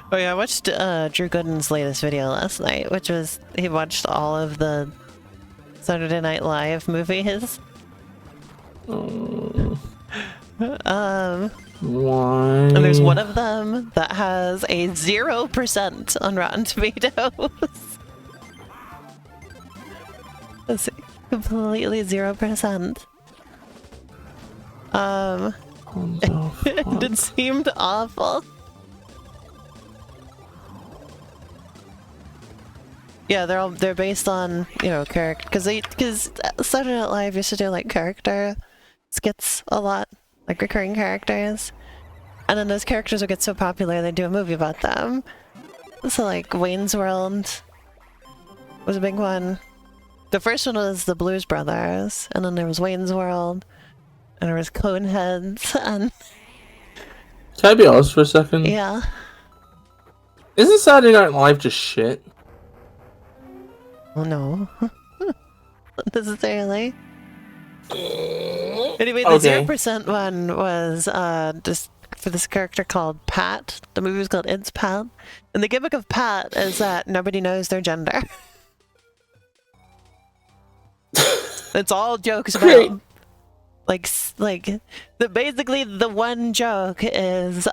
Oh yeah, I watched Drew Gooden's latest video last night, which was he watched all of the Saturday Night Live movies. Why? And there's one of them that has a 0% on Rotten Tomatoes. It's completely 0%. It seemed awful. Yeah, they're based on, you know, character, because Saturday Night Live used to do like character skits a lot, like recurring characters, and then those characters would get so popular they do a movie about them. So like Wayne's World was a big one. The first one was the Blues Brothers, and then there was Wayne's World, and there was Coneheads, and Can I be honest for a second? yeah. Isn't Saturday Night Live just shit? Oh no. Not necessarily. Anyway, the 0% one was just for this character called Pat. The movie was called It's Pat. And the gimmick of Pat is that nobody knows their gender. It's all jokes about basically the one joke is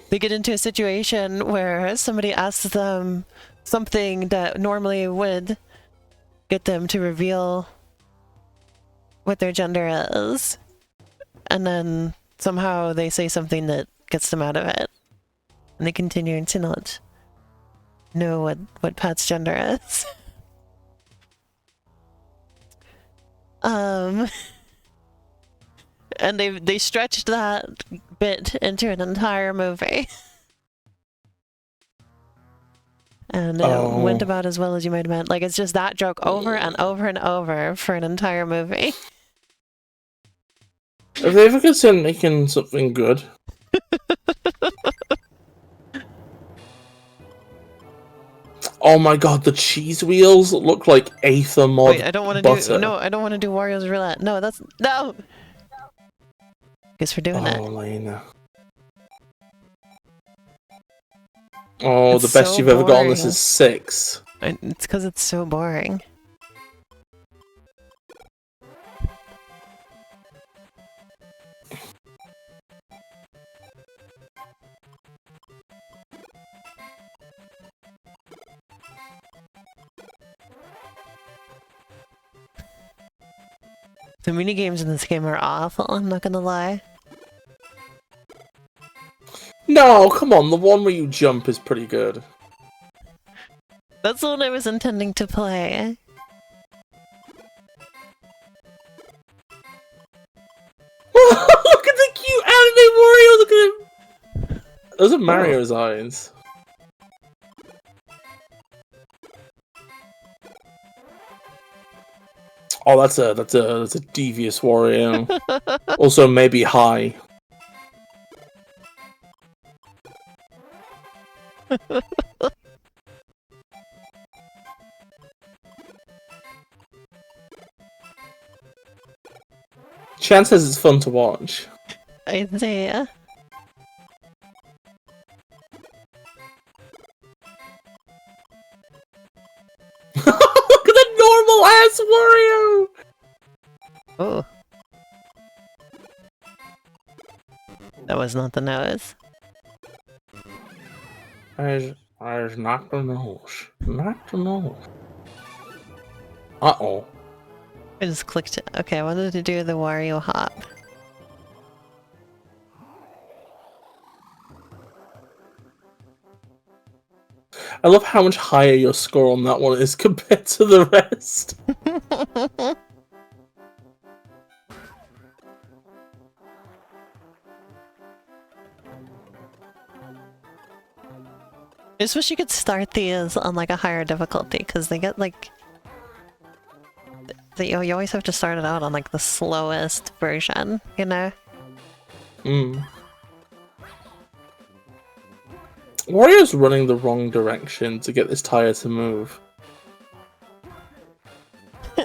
they get into a situation where somebody asks them something that normally would get them to reveal what their gender is, and then somehow they say something that gets them out of it, and they continue to not know what Pat's gender is. And they stretched that bit into an entire movie. And it went about as well as you might have meant. Like, it's just that joke over and over and over for an entire movie. Have they ever considered making something good? Oh my god, the cheese wheels look like Aether mod. Wait, I don't want to do. No, I don't want to do Wario's Roulette. No, that's no. Guess we're doing it. Oh, Lena. Oh, It's the best so you've ever gotten boring. this is 6. It's because it's so boring. The minigames in this game are awful, I'm not gonna lie. No, come on, the one where you jump is pretty good. That's the one I was intending to play. Look at the cute anime Wario, look at him! Those are Mario's eyes. Oh, that's a devious Wario. Also, maybe high. Chan says it's fun to watch. Isaiah. Look at the normal ass Wario! Oh. That was not the nose. There's not the nose. Not the nose. Uh-oh. I just clicked it. Okay, I wanted to do the Wario hop. I love how much higher your score on that one is compared to the rest. I just wish you could start these on like a higher difficulty, because they get like... You always have to start it out on like the slowest version, you know? Wario's running the wrong direction to get this tire to move.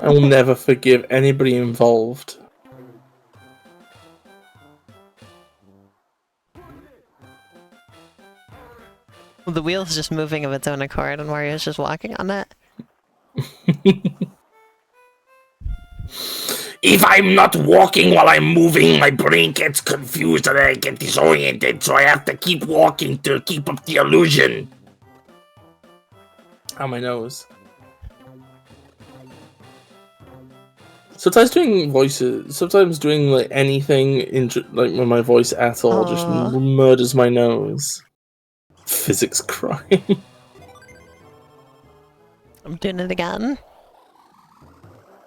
I will never forgive anybody involved. The wheel's just moving of its own accord and Wario's just walking on it. If I'm not walking while I'm moving, my brain gets confused and I get disoriented, so I have to keep walking to keep up the illusion. Ow, my nose. Sometimes doing voices, sometimes doing like anything like with my voice at all just murders my nose. Physics crime. I'm doing it again.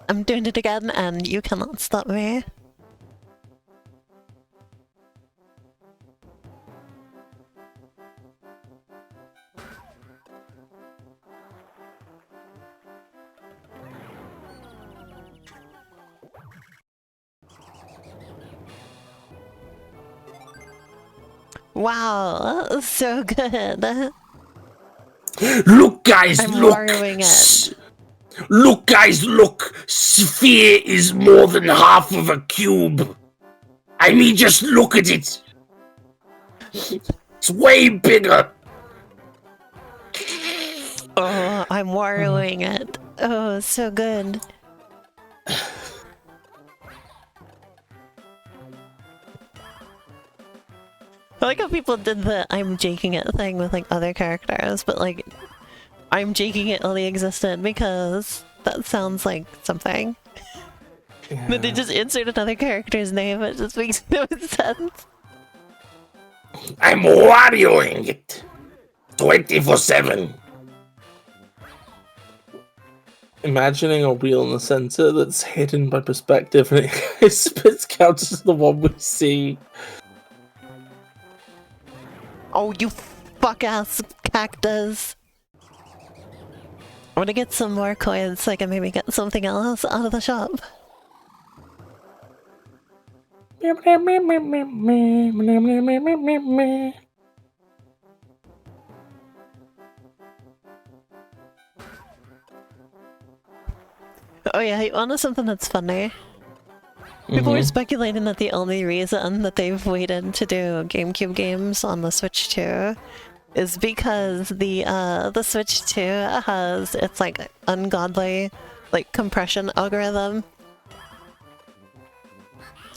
I'm doing it again, and you cannot stop me. Wow, that was so good. Look, guys, I'm look! Warioing it. Look, guys, look! Sphere is more than half of a cube. I mean, just look at it. It's way bigger. Oh, I'm Warioing it. Oh, so good. I like how people did the I'm jaking it thing with like other characters, but like I'm jaking it only existed because that sounds like something. Yeah. But they just insert another character's name, it just makes no sense. I'm Warioing it. 24/7. Imagining a wheel in the center that's hidden by perspective and it spits counts as the one we see. Oh, you fuck-ass cactus. I'm gonna get some more coins so I can maybe get something else out of the shop. Oh yeah, you wanna know something that's funny? People were speculating that the only reason that they've waited to do GameCube games on the Switch 2 is because the Switch 2 has its like ungodly like compression algorithm.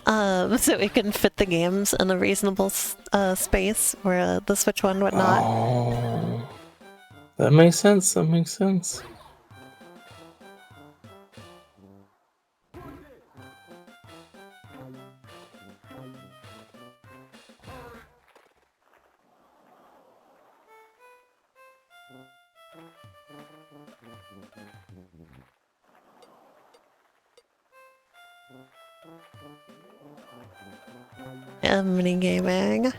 So it can fit the games in a reasonable space where the Switch 1 would not. Oh, that makes sense. That makes sense. Yeah, mini gaming.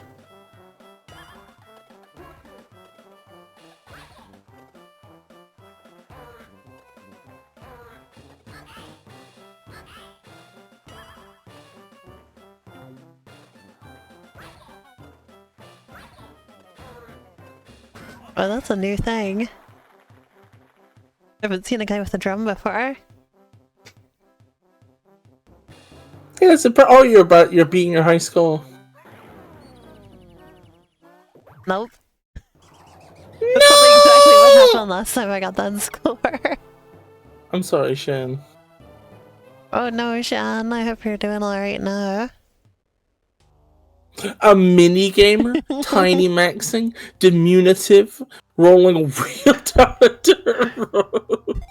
Oh, that's a new thing. I haven't seen a guy with a drum before. Yeah, it's oh, you're beating your high score. Nope. That's probably exactly what happened last time I got that score. I'm sorry, Shan. Oh no, Shan, I hope you're doing alright now. A mini gamer, tiny maxing, diminutive, rolling a wheel down a dirt road.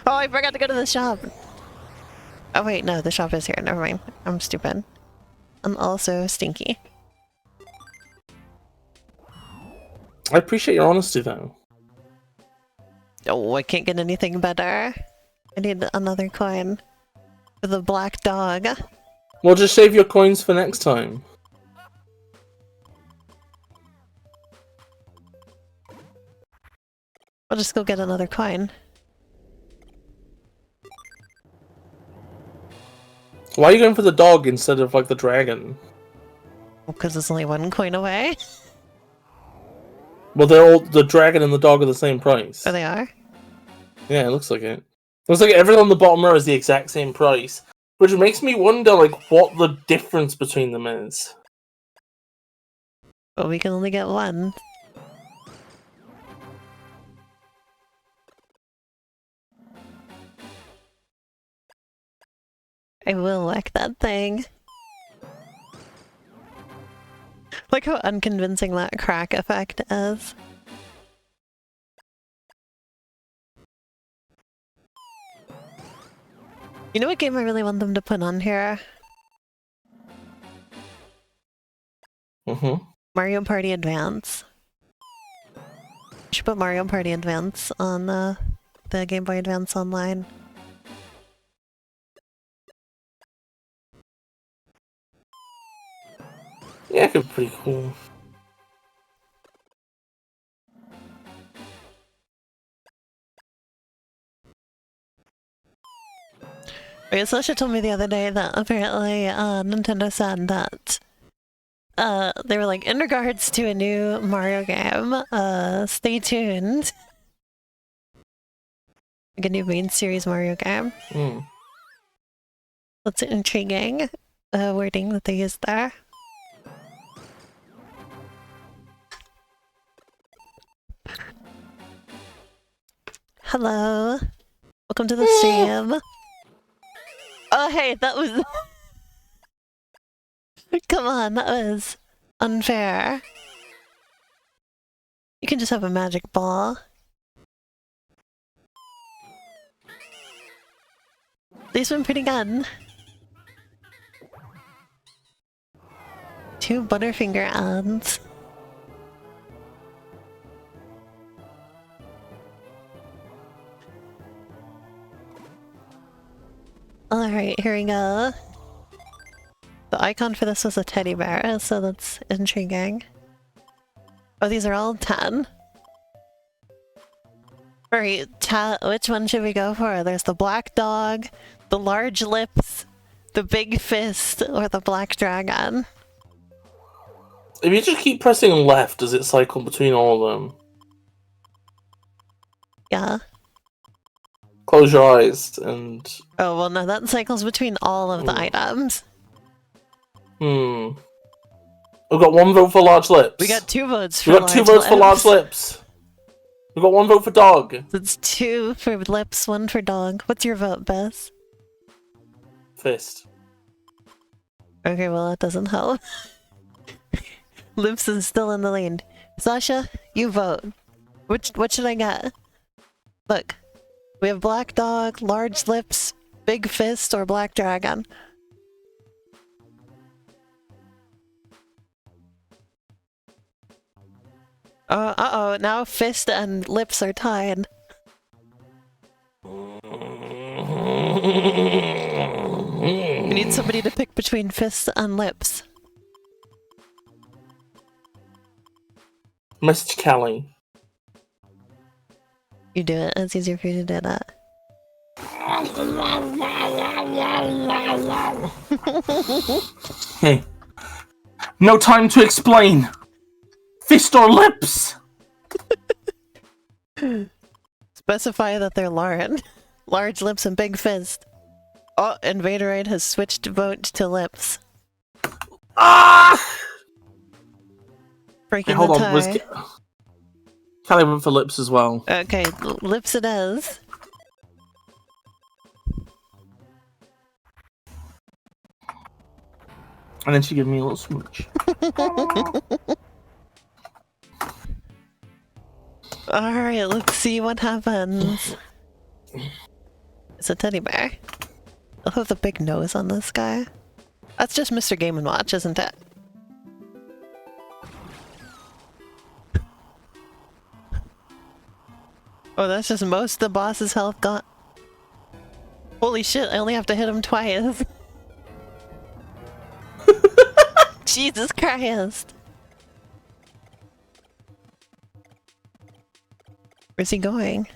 Oh, I forgot to go to the shop. Oh wait, no, the shop is here. Never mind. I'm stupid. I'm also stinky. I appreciate your honesty, though. Oh, I can't get anything better. I need another coin. For the black dog. Well, just save your coins for next time. I'll just go get another coin. Why are you going for the dog instead of, like, the dragon? Because it's only one coin away. Well, they're all the dragon and the dog are the same price. Oh, they are? Yeah, it looks like it. Looks like everything on the bottom row is the exact same price, which makes me wonder, like, what the difference between them is. But we can only get one. I will whack that thing. Like how unconvincing that crack effect is. You know what game I really want them to put on here? Mario Party Advance. Should put Mario Party Advance on the Game Boy Advance Online. Yeah, it could be pretty cool. Okay, Sasha told me the other day that apparently Nintendo said that they were like, in regards to a new Mario game, stay tuned. Like a new main series Mario game. That's intriguing wording that they used there. Hello. Welcome to the stream. Oh hey, that was... Come on, that was unfair. You can just have a magic ball. These been pretty good. 2 Butterfinger ads. Alright, here we go. The icon for this was a teddy bear, so that's intriguing. Oh, these are all 10. Alright, which one should we go for? There's the black dog, the large lips, the big fist, or the black dragon. If you just keep pressing left, does it cycle between all of them? Yeah. Close your eyes and... Oh, well no, that cycles between all of the items. We've got 1 vote for large lips. We got 2 votes for large lips. We've got 2 votes for large lips. We've got 1 vote for dog. It's 2 for lips, 1 for dog. What's your vote, Bess? Fist. Okay, well that doesn't help. Lips is still in the lead. Sasha, you vote. What should I get? Look. We have black dog, large lips, big fist, or black dragon. Uh-oh, now fist and lips are tied. You need somebody to pick between fists and lips. Message Callie. You do it, it's easier for you to do that. Hey. No time to explain. Fist or lips? Specify that they're large. Large lips and big fist. Oh, Invaderite has switched vote to lips. Ah! Breaking Hold the on, tie. Callie went for lips as well. Okay, lips it is. And then she gave me a little smooch. Alright, let's see what happens. It's a teddy bear. I'll have the big nose on this guy. That's just Mr. Game & Watch, isn't it? Oh, that's just most of the boss's health gone. Holy shit, I only have to hit him twice. Jesus Christ. Where's he going?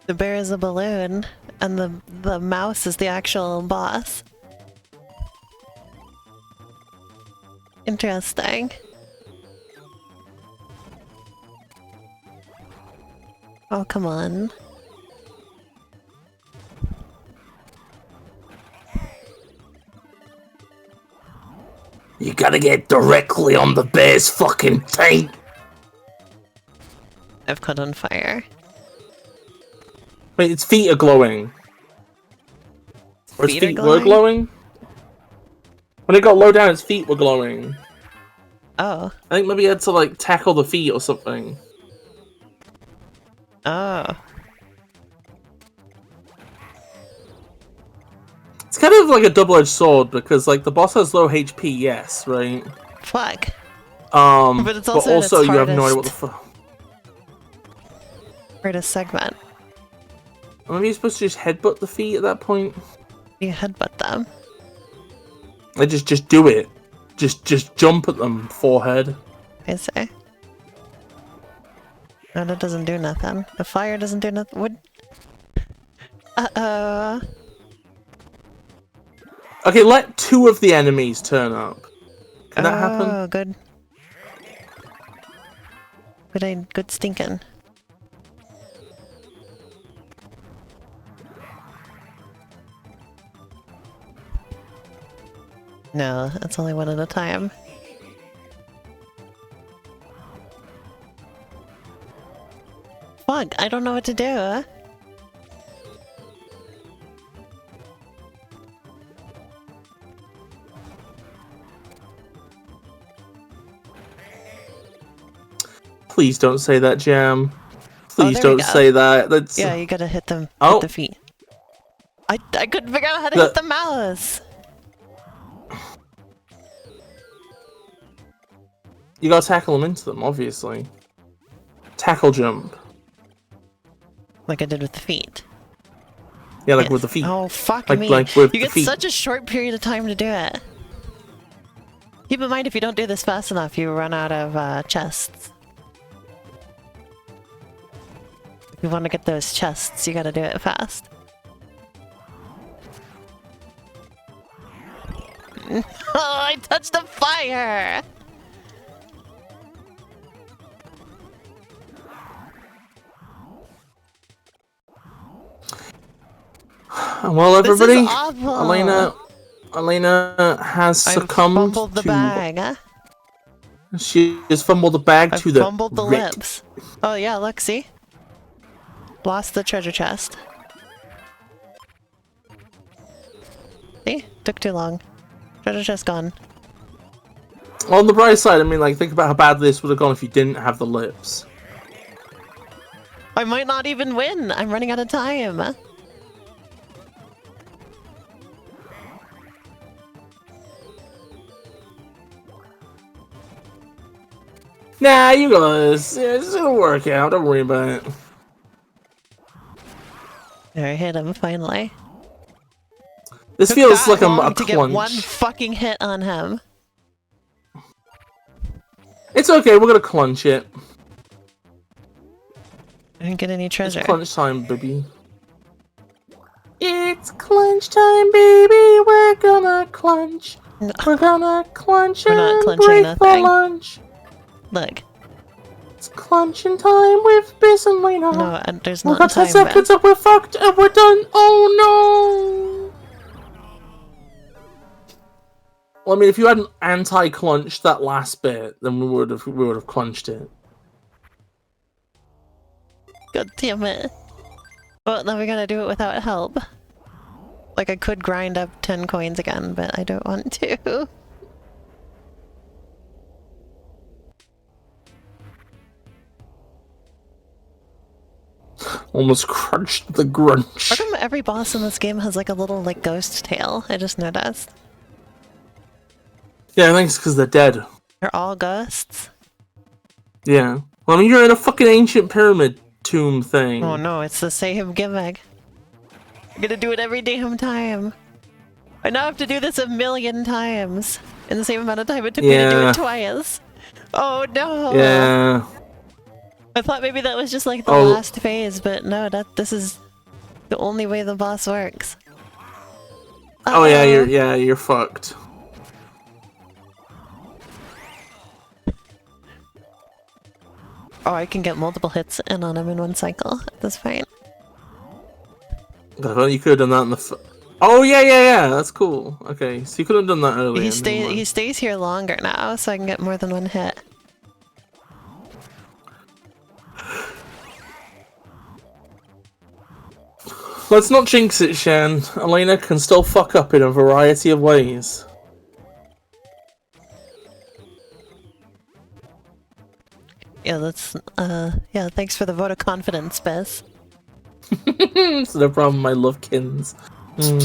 The bear is a balloon, and the mouse is the actual boss. Interesting. Oh, come on. You gotta get directly on the bear's fucking taint. I've caught on fire. Wait, its feet are glowing. Or its feet were glowing? When it got low down, its feet were glowing. Oh. I think maybe you had to, like, tackle the feet or something. Oh. It's kind of like a double-edged sword, because, like, the boss has low HP, yes, right? Fuck. But it's also its you have no idea what the fuck. Hardest segment. Maybe you're supposed to just headbutt the feet at that point? You headbutt them. Like, just do it. Just jump at them, forehead. I say. No, that doesn't do nothing. The fire doesn't do nothing. What? Okay, let 2 of the enemies turn up. Can that happen? Oh, good. Good stinking. No, that's only one at a time. Fuck, I don't know what to do. Please don't say that, Jam. Please there we don't go. say that. That's... Yeah, you gotta hit them Oh. with the feet. I couldn't figure out how to hit the mouse! You gotta tackle them into them, obviously. Tackle jump. Like I did with the feet. Yeah, like Yes. with the feet. Oh, fuck Like- me. like with you the get feet. such a short period of time to do it. Keep in mind, if you don't do this fast enough, you run out of chests. If you want to get those chests, you gotta do it fast. Oh, I touched the fire! Well, everybody, This is awful. Elena has I've succumbed fumbled the to... bag. She has fumbled the bag I've to the fumbled the Rick. lips. Oh yeah, look, see? Lost the treasure chest. See? Took too long. Treasure chest gone. On the bright side, I mean, like, think about how bad this would have gone if you didn't have the lips. I might not even win! I'm running out of time! Nah, you guys, it's gonna work out. Don't worry about it. There, I hit him finally. This Took feels that like long a to get clunch. one fucking hit on him. It's okay, we're gonna clunch it. I didn't get any treasure. It's clunch time, baby. It's clunch time, baby. We're gonna clunch. No. We're gonna clunch We're not and clunching break nothing. the lunch. Look. It's clunching time with Biz and Lena. No, there's We've not got 10 time, seconds man. and we're fucked and we're done. Oh no! Well, I mean, if you hadn't anti-clunched that last bit, then we would have clunched it. God damn it. Well, now we gotta do it without help. Like, I could grind up 10 coins again, but I don't want to. Almost crunched the grunch. How come every boss in this game has like a little like ghost tail? I just noticed. Yeah, I think it's because they're dead. They're all ghosts? Yeah. Well, I mean, you're in a fucking ancient pyramid tomb thing. Oh no, it's the same gimmick. I'm gonna do it every damn time. I now have to do this 1,000,000 times in the same amount of time it took me to do it twice. Oh no! Yeah. I thought maybe that was just like the last phase, but no, this is the only way the boss works. Oh yeah, you're fucked. Oh, I can get multiple hits in on him in one cycle. That's fine. I thought you could have done that in the Oh yeah. That's cool. Okay, so you could have done that earlier. He stays here longer now, so I can get more than one hit. Let's not jinx it, Shan. Elena can still fuck up in a variety of ways. Yeah, that's, yeah, thanks for the vote of confidence, Biz. It's no problem, I love kins. There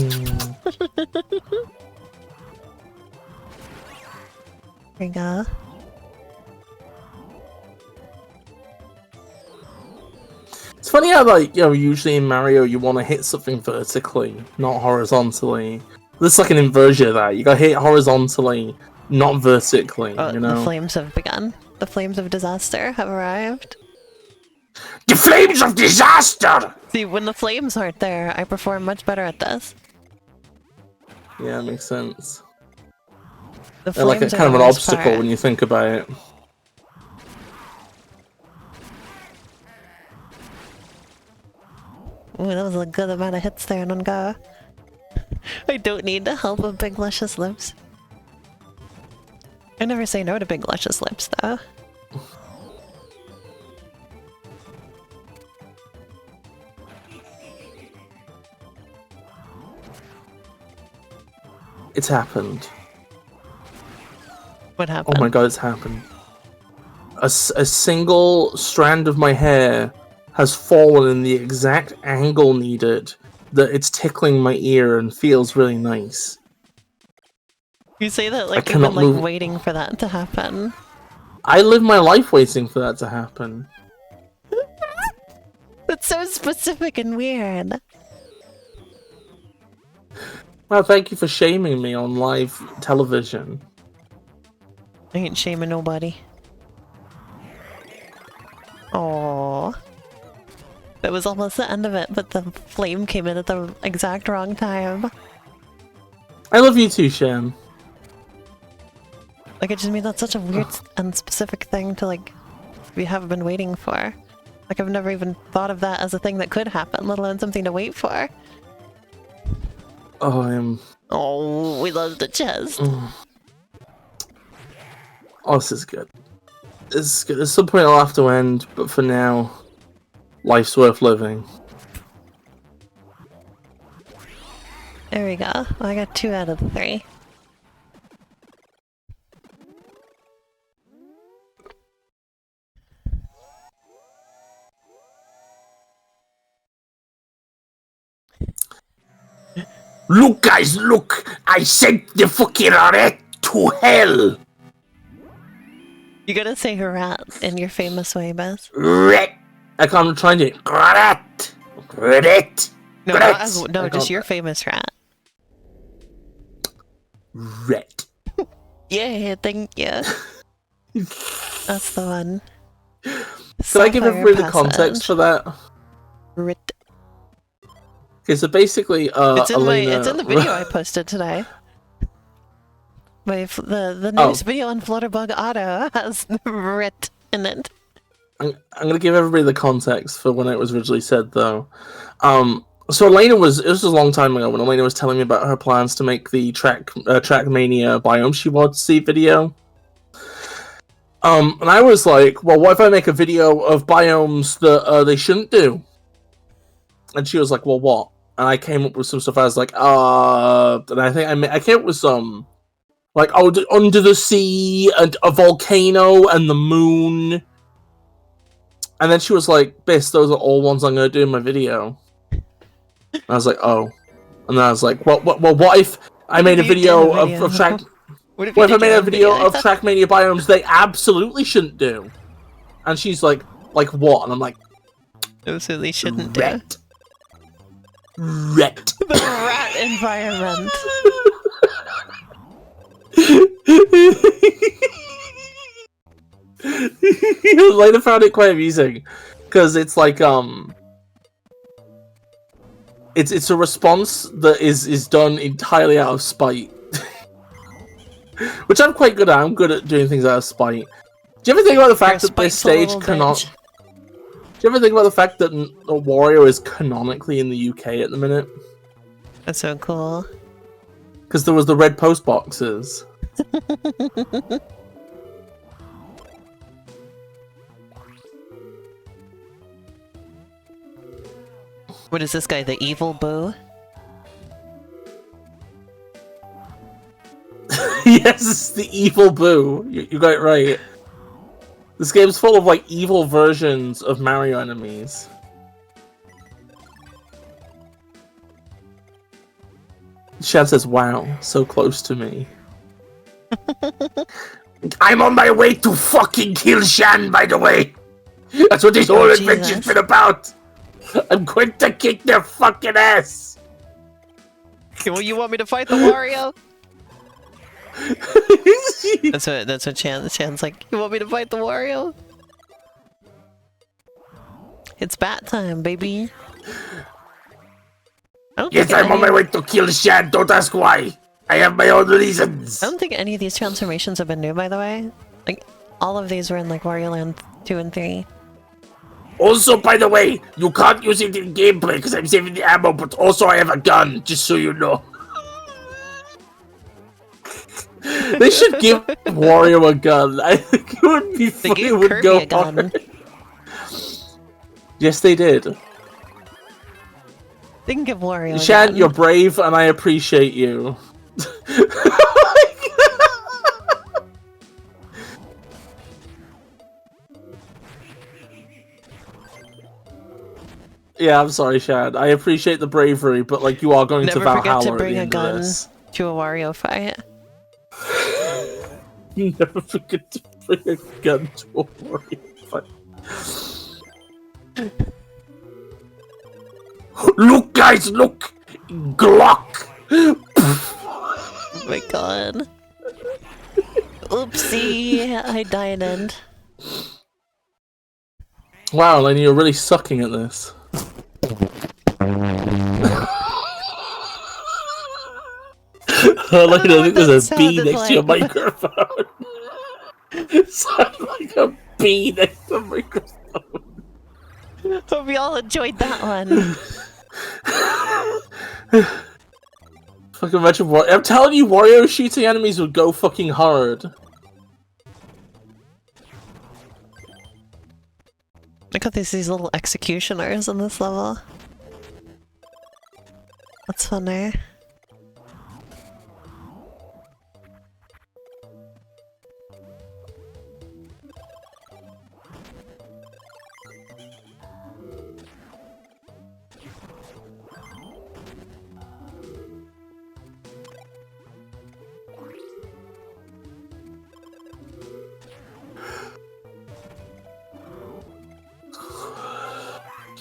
we go. It's funny how, like, you know, usually in Mario you want to hit something vertically, not horizontally. There's like an inversion of that. You gotta hit horizontally, not vertically, you know? The flames have begun. The flames of disaster have arrived. The flames of disaster! See, when the flames aren't there, I perform much better at this. Yeah, makes sense. The They're like a flames are kind of the an worst obstacle part. when you think about it. Ooh, that was a good amount of hits there in one go. I don't need the help of Big Luscious Lips. I never say no to Big Luscious Lips, though. It's happened. What happened? Oh my god, it's happened. A single strand of my hair has fallen in the exact angle needed that it's tickling my ear and feels really nice. You say that like I you've been cannot like move. waiting for that to happen. I live my life waiting for that to happen. That's so specific and weird. Well, thank you for shaming me on live television. I ain't shaming nobody. Oh, that was almost the end of it, but the flame came in at the exact wrong time. I love you too, Shem. Like, it just means that's such a weird and specific thing to, like, we have been waiting for. Like, I've never even thought of that as a thing that could happen, let alone something to wait for. Oh, I am... Oh, we love the chest. Oh, this is good. This is good. At some point it'll have to end, but for now, life's worth living. There we go. Well, I got 2 out of the 3. Look, guys, look! I sent the fucking rat to hell! You gotta say rat in your famous way, Bess. Rat! I'm trying to... Rat! Rat! No, Rat! no, just your famous rat. Rat. Yeah, thank you. That's the one. Can I give everybody the context for that? Rit. Okay, so basically, It's in Elena... it's in the video I posted today. The newest video on FlutterBug Auto has Rit in it. I'm gonna give everybody the context for when it was originally said, though. So Elena was... This was a long time ago when Elena was telling me about her plans to make the Trackmania biome she wanted to see video. And I was like, well, what if I make a video of biomes that they shouldn't do? And she was like, well, what? And I came up with some stuff. I was like, and I think I came up with some, like, oh, under the sea and a volcano and the moon. And then she was like, Biss, those are all ones I'm going to do in my video. And I was like, oh. And then I was like, well, what if I made a video of track... What if I made a video of Trackmania biomes they absolutely shouldn't do? And she's like what? And I'm like, Absolutely shouldn't do. Rat. The rat environment. Later found it quite amusing because it's like it's a response that is done entirely out of spite. Which I'm quite good at. I'm good at doing things out of spite. Do you ever think about the fact that this stage cannot... Do you ever think about the fact that Wario is canonically in the UK at the minute? That's so cool. Because there was the red post boxes. What is this guy, the evil Boo? Yes, it's the evil Boo. You got it right. This game's full of like evil versions of Mario enemies. Shad says, "Wow, so close to me." I'm on my way to fucking kill Shan, by the way. That's what this whole adventure's been about. I'm going to kick their fucking ass. Well, you want me to fight the Wario? that's what Chan's like. You want me to fight the Wario? It's bat time, baby. Yes, I'm on my way to kill Shan. Don't ask why. I have my own reasons. I don't think any of these transformations have been new, by the way. Like, all of these were in like Wario Land 2 and 3. Also, by the way, you can't use it in gameplay because I'm saving the ammo, but also I have a gun, just so you know. They should give Wario a gun. I think it would be funny. It would go a gun. hard. Yes, they did. They can give Wario a Shan, gun. you're brave, and I appreciate you. Yeah, I'm sorry, Shad. I appreciate the bravery, but like you are going Never to Valhalla forget to bring at the a end gun of this. to a Wario fight. Never forget to bring a gun to a Wario fight. Look, guys, look! Glock! Oh my god. Oopsie, I died. Wow, Lenny, you're really sucking at this. Like, I think there's a bee next to your microphone. It sounds like a bee next to the microphone. Hope we all enjoyed that one. Fucking imagine what I'm telling you, Wario shooting enemies would go fucking hard. Look at these little executioners in this level. That's funny.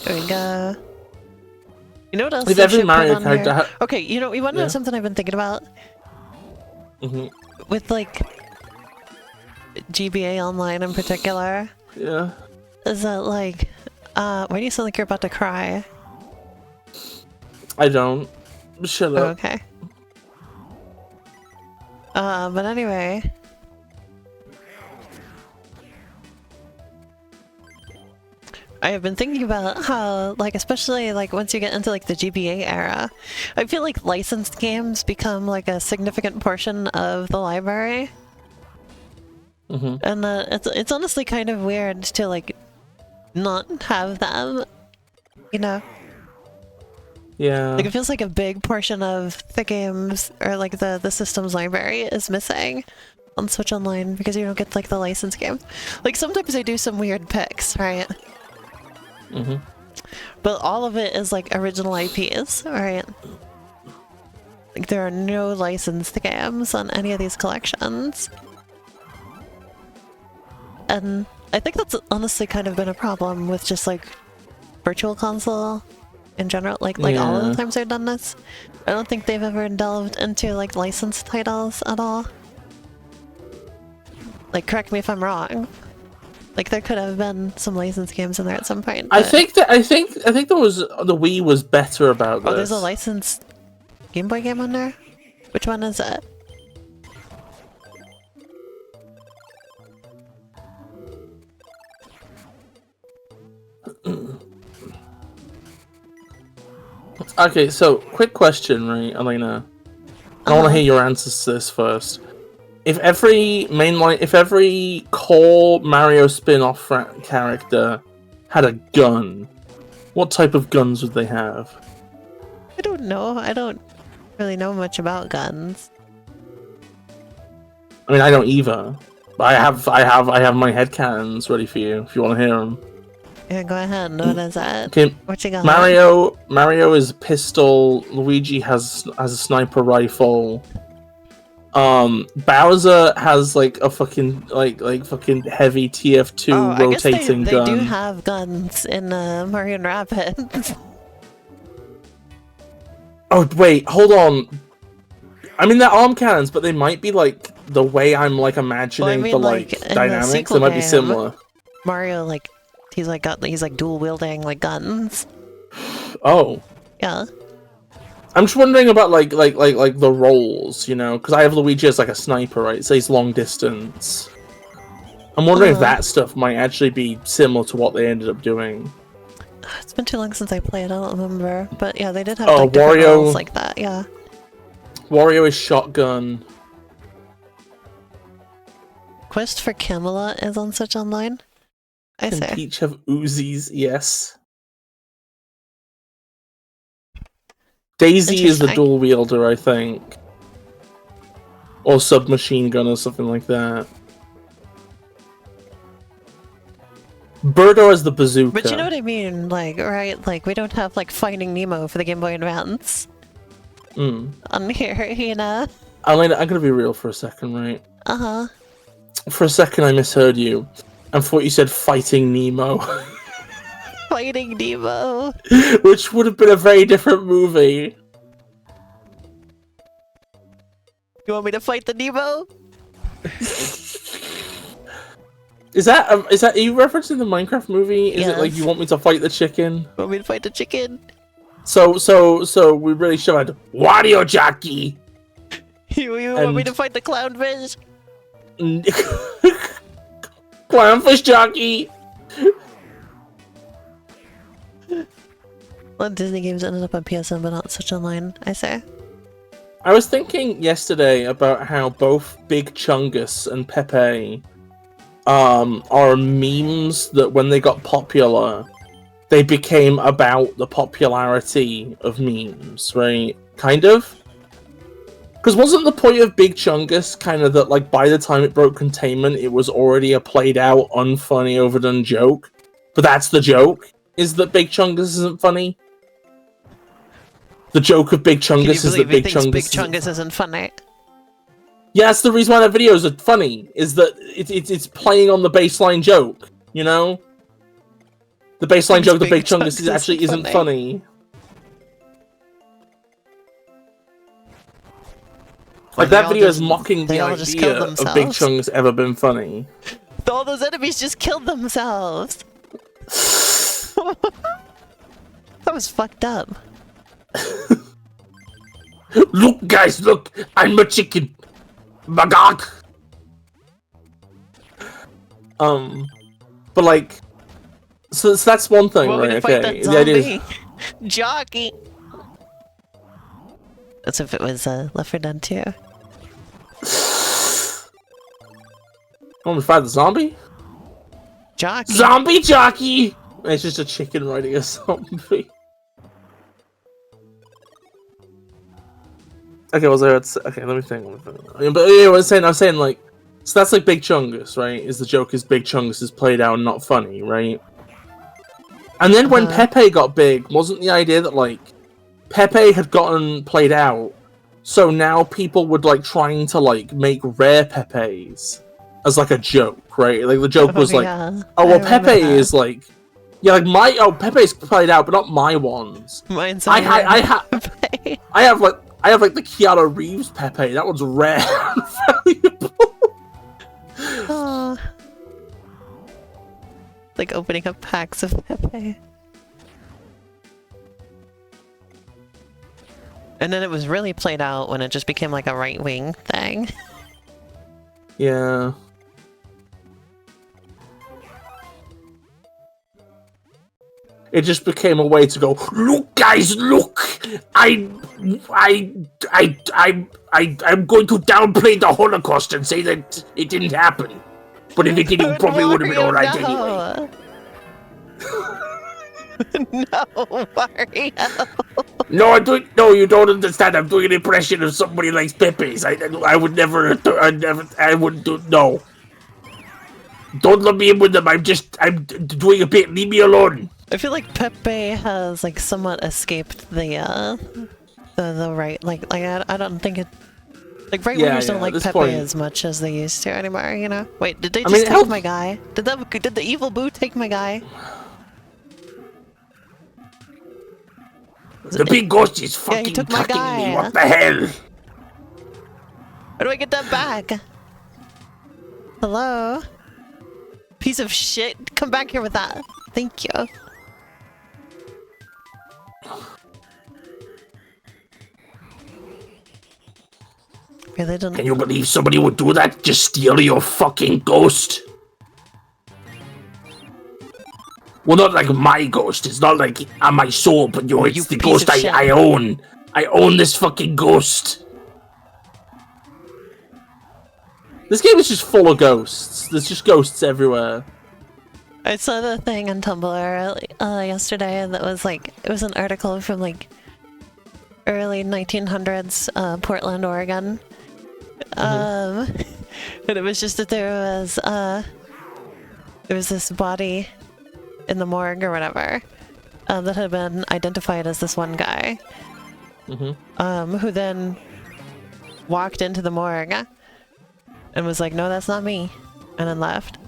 There we go. You know what else? If they every should Mario put on character here? had... Okay, you know what something I've been thinking about? With like GBA Online in particular. Yeah. Is that like why do you sound like you're about to cry? I don't. Shut up. Okay. But anyway. I have been thinking about how, like, especially like once you get into like the GBA era, I feel like licensed games become like a significant portion of the library. And it's honestly kind of weird to like not have them, you know? Yeah. Like it feels like a big portion of the games or like the system's library is missing on Switch Online because you don't get like the licensed games. Like sometimes they do some weird picks, right? But all of it is like original IPs, right? Like there are no licensed games on any of these collections. And I think that's honestly kind of been a problem with just like Virtual Console in general. Like all of the times they've done this, I don't think they've ever delved into like licensed titles at all. Like correct me if I'm wrong. Like there could have been some licensed games in there at some point. I think there was the Wii was better about this. Oh, there's a licensed Game Boy game on there? Which one is it? Okay, so quick question, right, Elena? I want to hear your answers to this first. If every core Mario spin-off character had a gun, what type of guns would they have? I don't know. I don't really know much about guns. I mean, I don't either. But I have my headcanons ready for you if you want to hear them. Yeah, go ahead. What is that? Okay, What you got? Mario is a pistol. Luigi has a sniper rifle. Bowser has like a fucking fucking heavy TF2 rotating they gun. do have guns in Mario and Rabbids. Oh wait, hold on. I mean, they're arm cannons, but they might be like the way I'm like imagining the dynamics. They might be similar. Mario he's dual wielding like guns. Oh. Yeah. I'm just wondering about like the roles, you know, because I have Luigi as like a sniper, right? So he's long distance. I'm wondering if that stuff might actually be similar to what they ended up doing. It's been too long since I played. I don't remember, but yeah, they did have different Wario roles like that. Yeah. Wario is shotgun. Quest for Camelot is on Switch Online. I Can say. Peach have Uzis? Yes. Daisy is the dual wielder, I think. Or submachine gun or something like that. Birdo is the bazooka. But you know what I mean, right? Like, we don't have, Finding Nemo for the Game Boy Advance. On here, you know? Elena, I'm gonna be real for a second, right? Uh-huh. For a second I misheard you. I thought you said Fighting Nemo. Fighting Nemo! Which would have been a very different movie. You want me to fight the Nemo? Is that are you referencing the Minecraft movie? Is it like you want me to fight the chicken? You want me to fight the chicken? So we really should have Wario Jockey. You want me to fight the clownfish? Clownfish Jockey. Well, Disney games ended up on PSN but not Switch Online, I say. I was thinking yesterday about how both Big Chungus and Pepe are memes that when they got popular, they became about the popularity of memes, right? Kind of? Because wasn't the point of Big Chungus kind of that, like, by the time it broke containment, it was already a played-out, unfunny, overdone joke? But that's the joke, is that Big Chungus isn't funny? The joke of Big Chungus is that Big Chungus isn't funny. Yeah, that's the reason why the videos are funny, is that it's playing on the baseline joke, you know? The baseline joke that Big Chungus actually isn't funny. Like, that video is mocking the idea of Big Chungus ever been funny. All those enemies just killed themselves! That was fucked up. Look, guys, look! I'm a chicken! Magog! But like... So that's one thing, right? Okay. The idea is... Jockey! That's if it was Left 4 Dead 2. Want me to fight the zombie? Jockey! Zombie jockey! It's just a chicken riding a zombie. Okay, was there? Okay, let me think. But yeah, I'm saying like, so that's like Big Chungus, right? Is the joke is Big Chungus is played out and not funny, right? And then when Pepe got big, wasn't the idea that like Pepe had gotten played out, so now people would like trying to like make rare Pepes as like a joke, right? Like the joke was like, oh well, Pepe is like, yeah, like Pepe's played out, but not my ones. Mine's I have like the Keanu Reeves Pepe. That one's rare and valuable. Like opening up packs of Pepe. And then it was really played out when it just became like a right-wing thing. Yeah. It just became a way to go, look guys, look! I'm going to downplay the Holocaust and say that it didn't happen. But if it did, it probably would have been alright anyway. No, Wario. No, I'm doing. No, you don't understand. I'm doing an impression of somebody likes Pepe's. I would never. I wouldn't do. No. Don't let me in with them. I'm doing a bit. Leave me alone. I feel like Pepe has like somewhat escaped the right. Like I don't think it. Like right wingers don't like Pepe as much as they used to anymore. You know. Wait, did they just take my guy? Did the evil boo take my guy? The big ghost is fucking cucking me. What the hell? How do I get that back? Hello? Piece of shit. Come back here with that. Thank you. Really don't. Can you believe somebody would do that? Just steal your fucking ghost? Well, not like my ghost. It's not like my soul, but it's the ghost I own. I own this fucking ghost. This game is just full of ghosts. There's just ghosts everywhere. I saw the thing on Tumblr yesterday that was like, it was an article from like early 1900s Portland, Oregon. And it was just that there was this body in the morgue or whatever that had been identified as this one guy, who then walked into the morgue and was like, no, that's not me, and then left.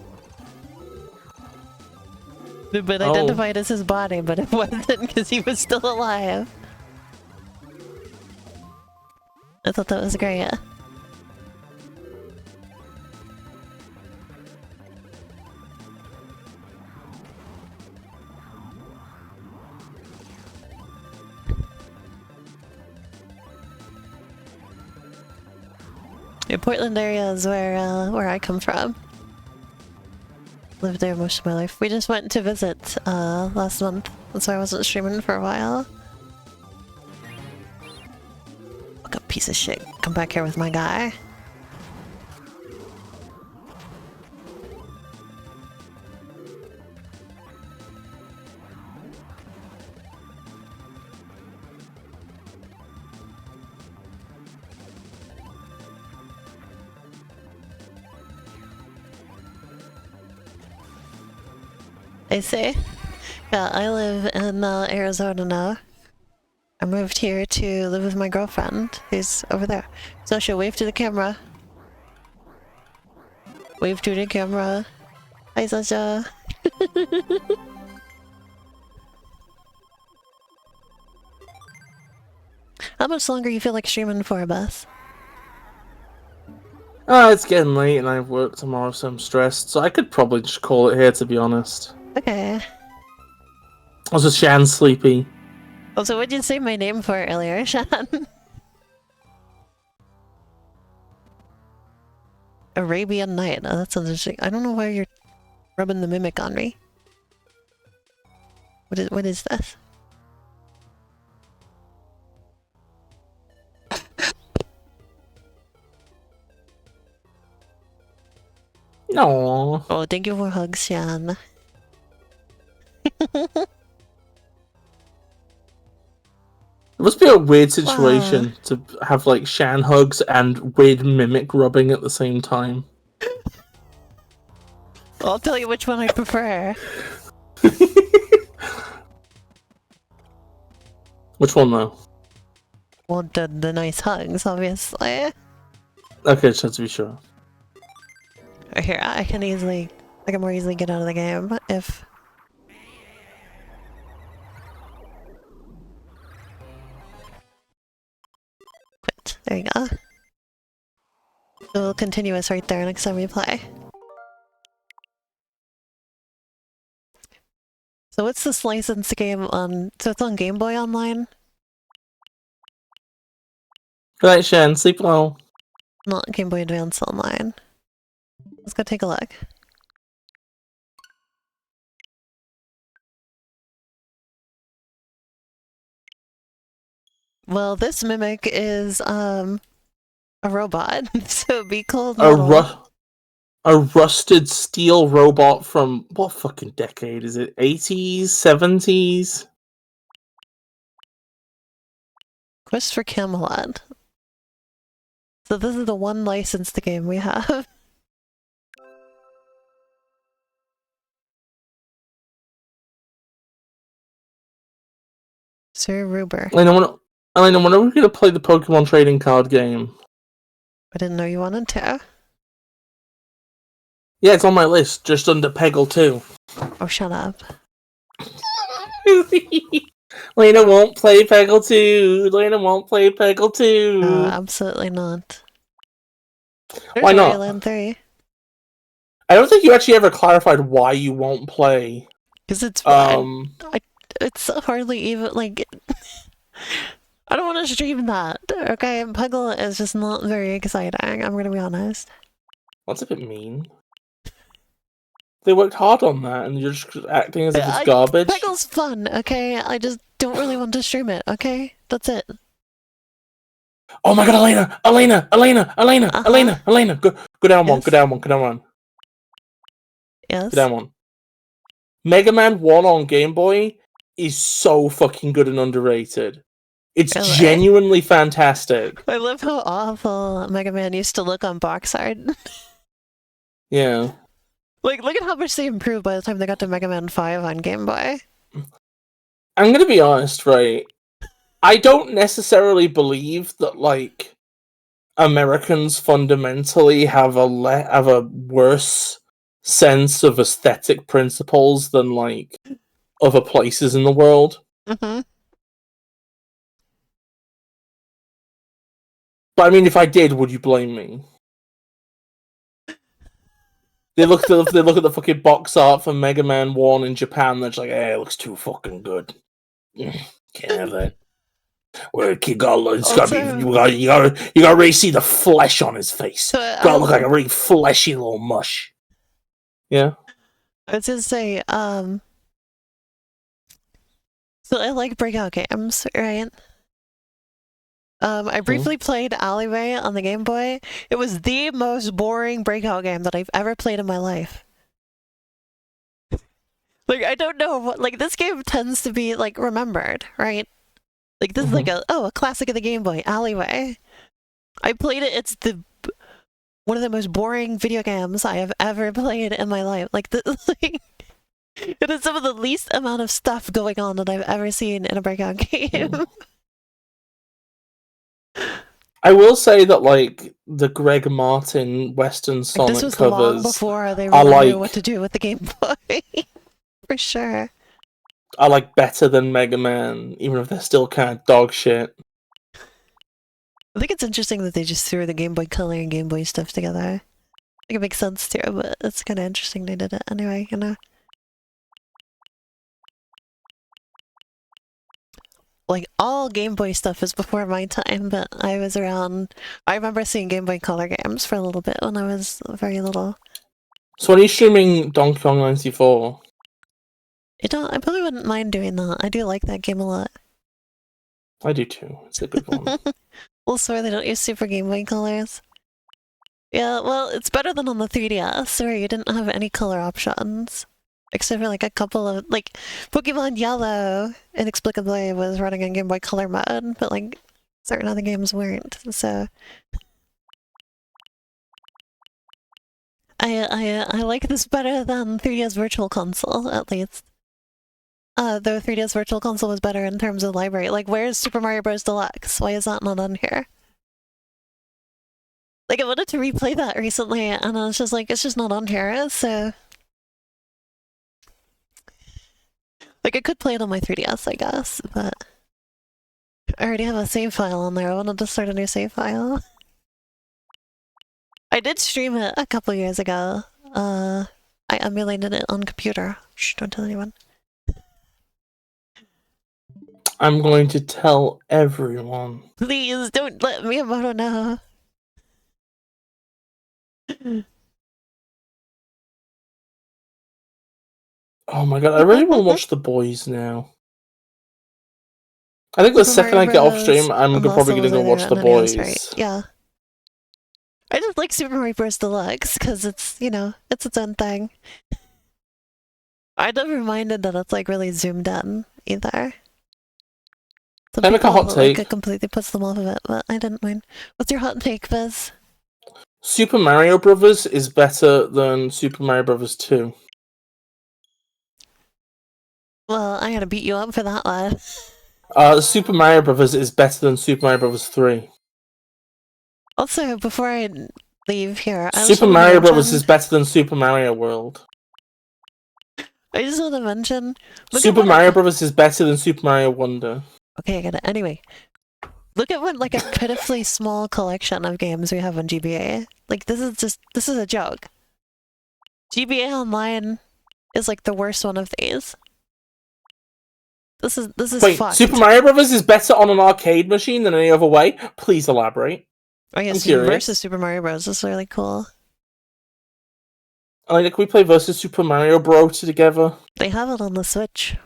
But identified as his body, but it wasn't because he was still alive. I thought that was great. The Portland area is where I come from. Lived there most of my life. We just went to visit last month, so I wasn't streaming for a while. Look up, piece of shit. Come back here with my guy. I see. Yeah, I live in Arizona now. I moved here to live with my girlfriend, who's over there. Sasha, wave to the camera. Wave to the camera. Hi, Sasha. How much longer you feel like streaming for, Beth? It's getting late and I have work tomorrow, so I'm stressed. So I could probably just call it here, to be honest. Okay. Also, Shan's sleepy. Also, what did you say my name for earlier, Shan? Arabian Night. Oh, that sounds interesting. I don't know why you're rubbing the mimic on me. What is this? No. Oh, thank you for hugs, Shan. It must be a weird situation to have like Shan hugs and weird mimic rubbing at the same time. I'll tell you which one I prefer. Which one though? Well, the nice hugs, obviously. Okay, just to be sure. Here, I can more easily get out of the game if... Quit. There you go. It'll continuous right there next time we play. So what's this licensed game on... So it's on Game Boy Online? Good night, Shan. Sleep well. Not Game Boy Advance Online. Let's go take a look. Well, this mimic is a robot, so it'd be cold A metal. a rusted steel robot from what fucking decade is it? 80s, 70s? Quest for Camelot. So this is the one licensed game we have. Sir Ruber. Elena, when are we gonna play the Pokemon trading card game? I didn't know you wanted to. Yeah, it's on my list, just under Peggle 2. Oh, shut up. Lena won't play Peggle 2. Lena won't play Peggle 2. No, absolutely not. There's Why Wario not? Land 3. I don't think you actually ever clarified why you won't play. Because it's it's hardly even, like... I don't want to stream that, okay? Puggle is just not very exciting, I'm gonna be honest. That's a bit mean. They worked hard on that, and you're just acting as if it's garbage. Puggle's fun, okay? I just don't really want to stream it, okay? That's it. Oh my god, Elena! Go down one, Yes? go down one, go down one. Yes? Go down one. Mega Man 1 on Game Boy is so fucking good and underrated. It's Really? genuinely fantastic. I love how awful Mega Man used to look on box art. Yeah. Like, look at how much they improved by the time they got to Mega Man 5 on Game Boy. I'm gonna be honest, right? I don't necessarily believe that, like, Americans fundamentally have a worse sense of aesthetic principles than, like, other places in the world. Mm-hmm. But I mean, if I did, would you blame me? They look at the fucking box art for Mega Man 1 in Japan, they're just like, hey, it looks too fucking good. Can't have that. Well, you gotta really see the flesh on his face. So, Gotta look like a really fleshy little mush. Yeah? I was gonna say, so I like breakout games, right? I briefly played Alleyway on the Game Boy. It was the most boring breakout game that I've ever played in my life. Like, I don't know what, like, this game tends to be, like, remembered, right? Like, this is like a classic of the Game Boy, Alleyway. I played it, it's one of the most boring video games I have ever played in my life. Like, like, it is some of the least amount of stuff going on that I've ever seen in a breakout game. I will say that, like, the Greg Martin Western Sonic This was covers long before they really knew what to do with the Game Boy. For sure. are, like, better than Mega Man, even if they're still kind of dog shit. I think it's interesting that they just threw the Game Boy Color and Game Boy stuff together. I think it makes sense too, but it's kind of interesting they did it anyway, you know? Like, all Game Boy stuff is before my time, but I was around... I remember seeing Game Boy Color games for a little bit when I was very little. So when are you streaming Donkey Kong 94? I probably wouldn't mind doing that. I do like that game a lot. I do too. It's a good one. Well, sorry they don't use Super Game Boy colors. Yeah, well, it's better than on the 3DS, where you didn't have any color options. Except for, like, a couple of, like, Pokemon Yellow, inexplicably, was running in Game Boy Color mode, but, like, certain other games weren't, so... I like this better than 3DS Virtual Console, at least. Though 3DS Virtual Console was better in terms of library. Like, where's Super Mario Bros. Deluxe? Why is that not on here? Like, I wanted to replay that recently, and I was just like, it's just not on here, so... Like, I could play it on my 3DS, I guess, but... I already have a save file on there. I wanted to start a new save file. I did stream it a couple years ago. I emulated it on computer. Shh, don't tell anyone. I'm going to tell everyone. Please, don't let Miyamoto know. Oh my god, I really want to watch The Boys now. I think the Super second I Mario get off Bros. stream, I'm and probably gonna go watch The Boys. Right? Yeah. I just like Super Mario Bros. Deluxe because it's, you know, it's its own thing. I never minded that it's like really zoomed in either. Some I make a hot people, take. like, it completely puts them off of it, but I didn't mind. What's your hot take, Biz? Super Mario Brothers is better than Super Mario Brothers 2. Well, I gotta beat you up for that one. Super Mario Brothers is better than Super Mario Brothers 3. Also, before I leave here, Super Mario Brothers is better than Super Mario World. I just want to mention... Super Mario Brothers is better than Super Mario Wonder. Okay, I get it. Anyway, look at what, like, a pitifully small collection of games we have on GBA. Like, this is a joke. GBA Online is, like, the worst one of these. This is Wait, fucked. Super Mario Brothers is better on an arcade machine than any other way? Please elaborate. Oh yeah, versus Super Mario Bros. Is really cool. Like, can we play versus Super Mario Bros. Together? They have it on the Switch.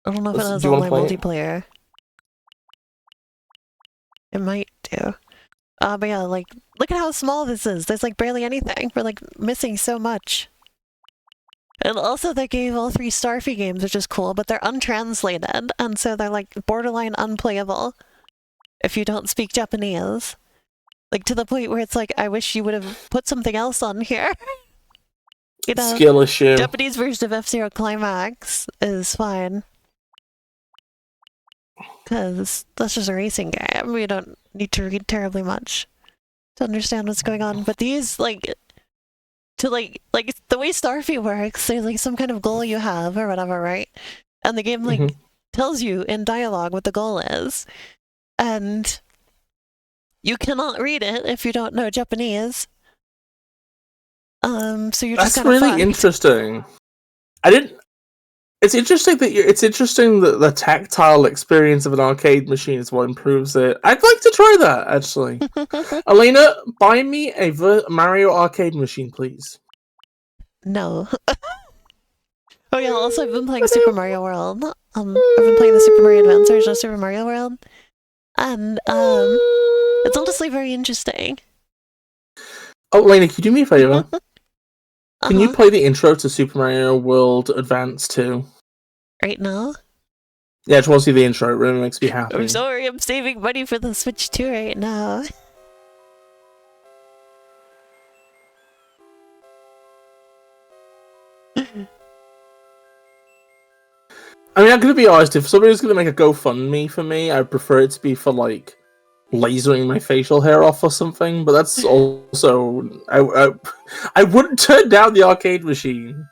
I don't know if it has Do you online want to play multiplayer. It might do. But yeah, like, look at how small this is. There's like barely anything. We're like missing so much. And also they gave all 3 Starfy games, which is cool, but they're untranslated, and so they're like borderline unplayable if you don't speak Japanese. Like, to the point where it's like, I wish you would have put something else on here. You know, skill issue. Japanese version of F-Zero Climax is fine. Because that's just a racing game. We don't need to read terribly much to understand what's going on. But these, like, to like the way Starfy works, there's like some kind of goal you have or whatever, right? And the game like tells you in dialogue what the goal is. And you cannot read it if you don't know Japanese. So you're just That's really fucked. interesting. It's interesting that the tactile experience of an arcade machine is what improves it. I'd like to try that, actually. Elena, buy me a Mario arcade machine, please. No. Oh yeah, also I've been playing Super Mario World. I've been playing the Super Mario Advance version of Super Mario World. And it's honestly very interesting. Oh, Elena, can you do me a favor? Can you play the intro to Super Mario World Advance 2? Right now? Yeah, I just want to see the intro. It really makes me happy. I'm sorry, I'm saving money for the Switch 2 right now. I mean, I'm gonna be honest, if somebody's gonna make a GoFundMe for me, I'd prefer it to be for, like, lasering my facial hair off or something, but that's also... I wouldn't turn down the arcade machine.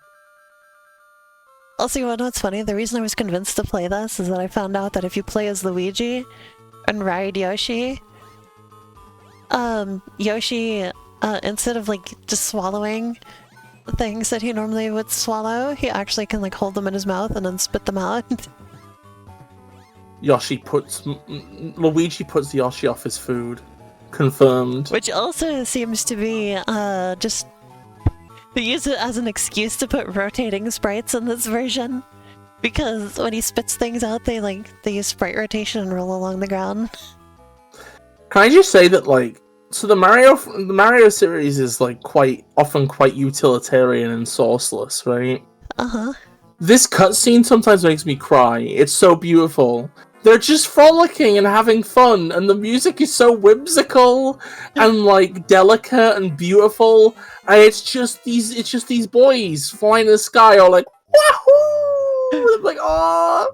Also, you wanna know what's funny? The reason I was convinced to play this is that I found out that if you play as Luigi and ride Yoshi, Yoshi, instead of, like, just swallowing things that he normally would swallow, he actually can, like, hold them in his mouth and then spit them out. Luigi puts Yoshi off his food. Confirmed. Which also seems to be, just... They use it as an excuse to put rotating sprites in this version. Because when he spits things out, they use sprite rotation and roll along the ground. Can I just say that, like, so the Mario series is, like, often quite utilitarian and sourceless, right? Uh-huh. This cutscene sometimes makes me cry. It's so beautiful. They're just frolicking and having fun, and the music is so whimsical and, like, delicate and beautiful. And it's just these boys flying in the sky, all like, wahoo! I'm like, oh,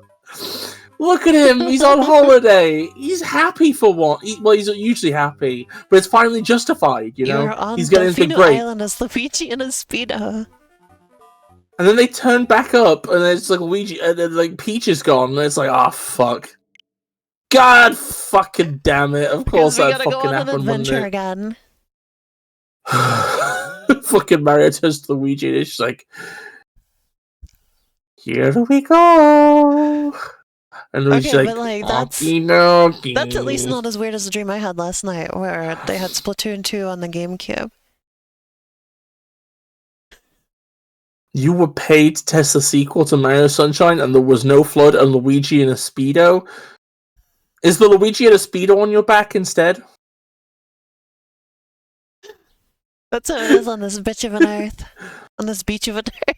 look at him. He's on holiday. He's happy for one. Well, he's usually happy, but it's finally justified. You know, You're on he's getting something great. Island as Luigi in a speedo. And then they turn back up, and it's like Luigi, and then like Peach is gone, and it's like, oh fuck, God fucking damn it! Of course that fucking go on happened. An adventure again. Fucking Mario turns to Luigi, and it's just like, here we go. And Luigi's okay, but like that's at least not not as weird as the dream I had last night, where they had Splatoon 2 on the GameCube. You were paid to test the sequel to Mario Sunshine, and there was no FLUDD and Luigi in a Speedo? Is the Luigi at a speedo on your back instead? That's how it is on this bitch of an earth. On this beach of an earth.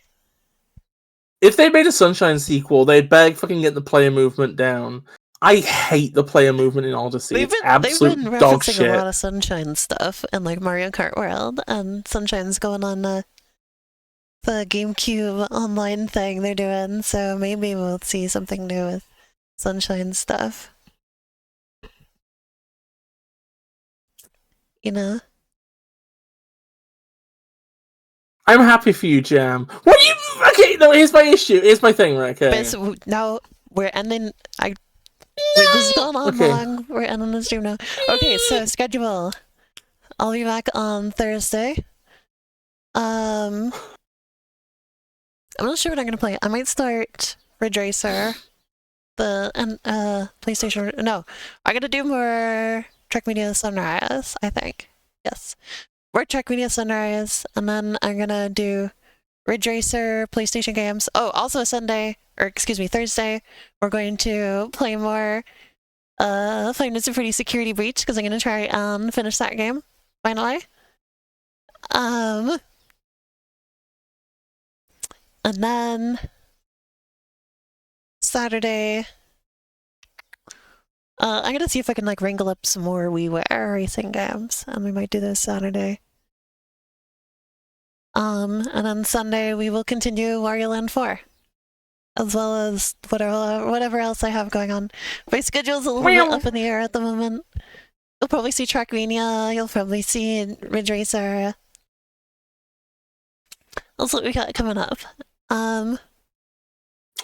If they made a Sunshine sequel, they'd better fucking get the player movement down. I hate the player movement in Odyssey. It's absolute they've been dog referencing shit. a lot of Sunshine stuff in like Mario Kart World, and Sunshine's going on the GameCube online thing they're doing, so maybe we'll see something new with Sunshine stuff. You know? I'm happy for you, Jam. What do you... Okay, no, here's my issue. Here's my thing, right? Okay. But now we're ending... Wait, this has gone on long. We're ending the stream now. Okay, so schedule. I'll be back on Thursday. I'm not sure what I'm gonna play. I might start Ridge Racer. PlayStation... No, I'm gonna do more Trek Media Sunrise, I think. Yes. More Trek Media Sunrise, and then I'm gonna do Ridge Racer, PlayStation games. Oh, also Thursday, we're going to play more Five Nights at Freddy's Security Breach, because I'm gonna try and finish that game, finally. And then Saturday, I'm gonna see if I can like wrangle up some more WiiWare racing games, and we might do this Saturday. And on Sunday we will continue Wario Land 4, as well as whatever else I have going on. My schedule's a little bit up in the air at the moment. You'll probably see Trackmania. You'll probably see Ridge Racer. That's what we got coming up.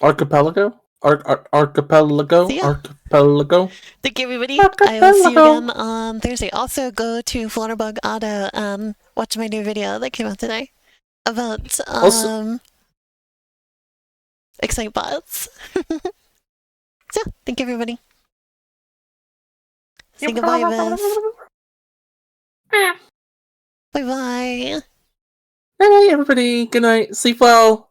Archipelago? Archipelago? So yeah. Archipelago? Thank you, everybody. I will see you again on Thursday. Also, go to FlutterBug Auto and watch my new video that came out today about Excitebots. So, thank you, everybody. Say goodbye, Beth. Bye-bye. Bye, everybody. Good night. Sleep well.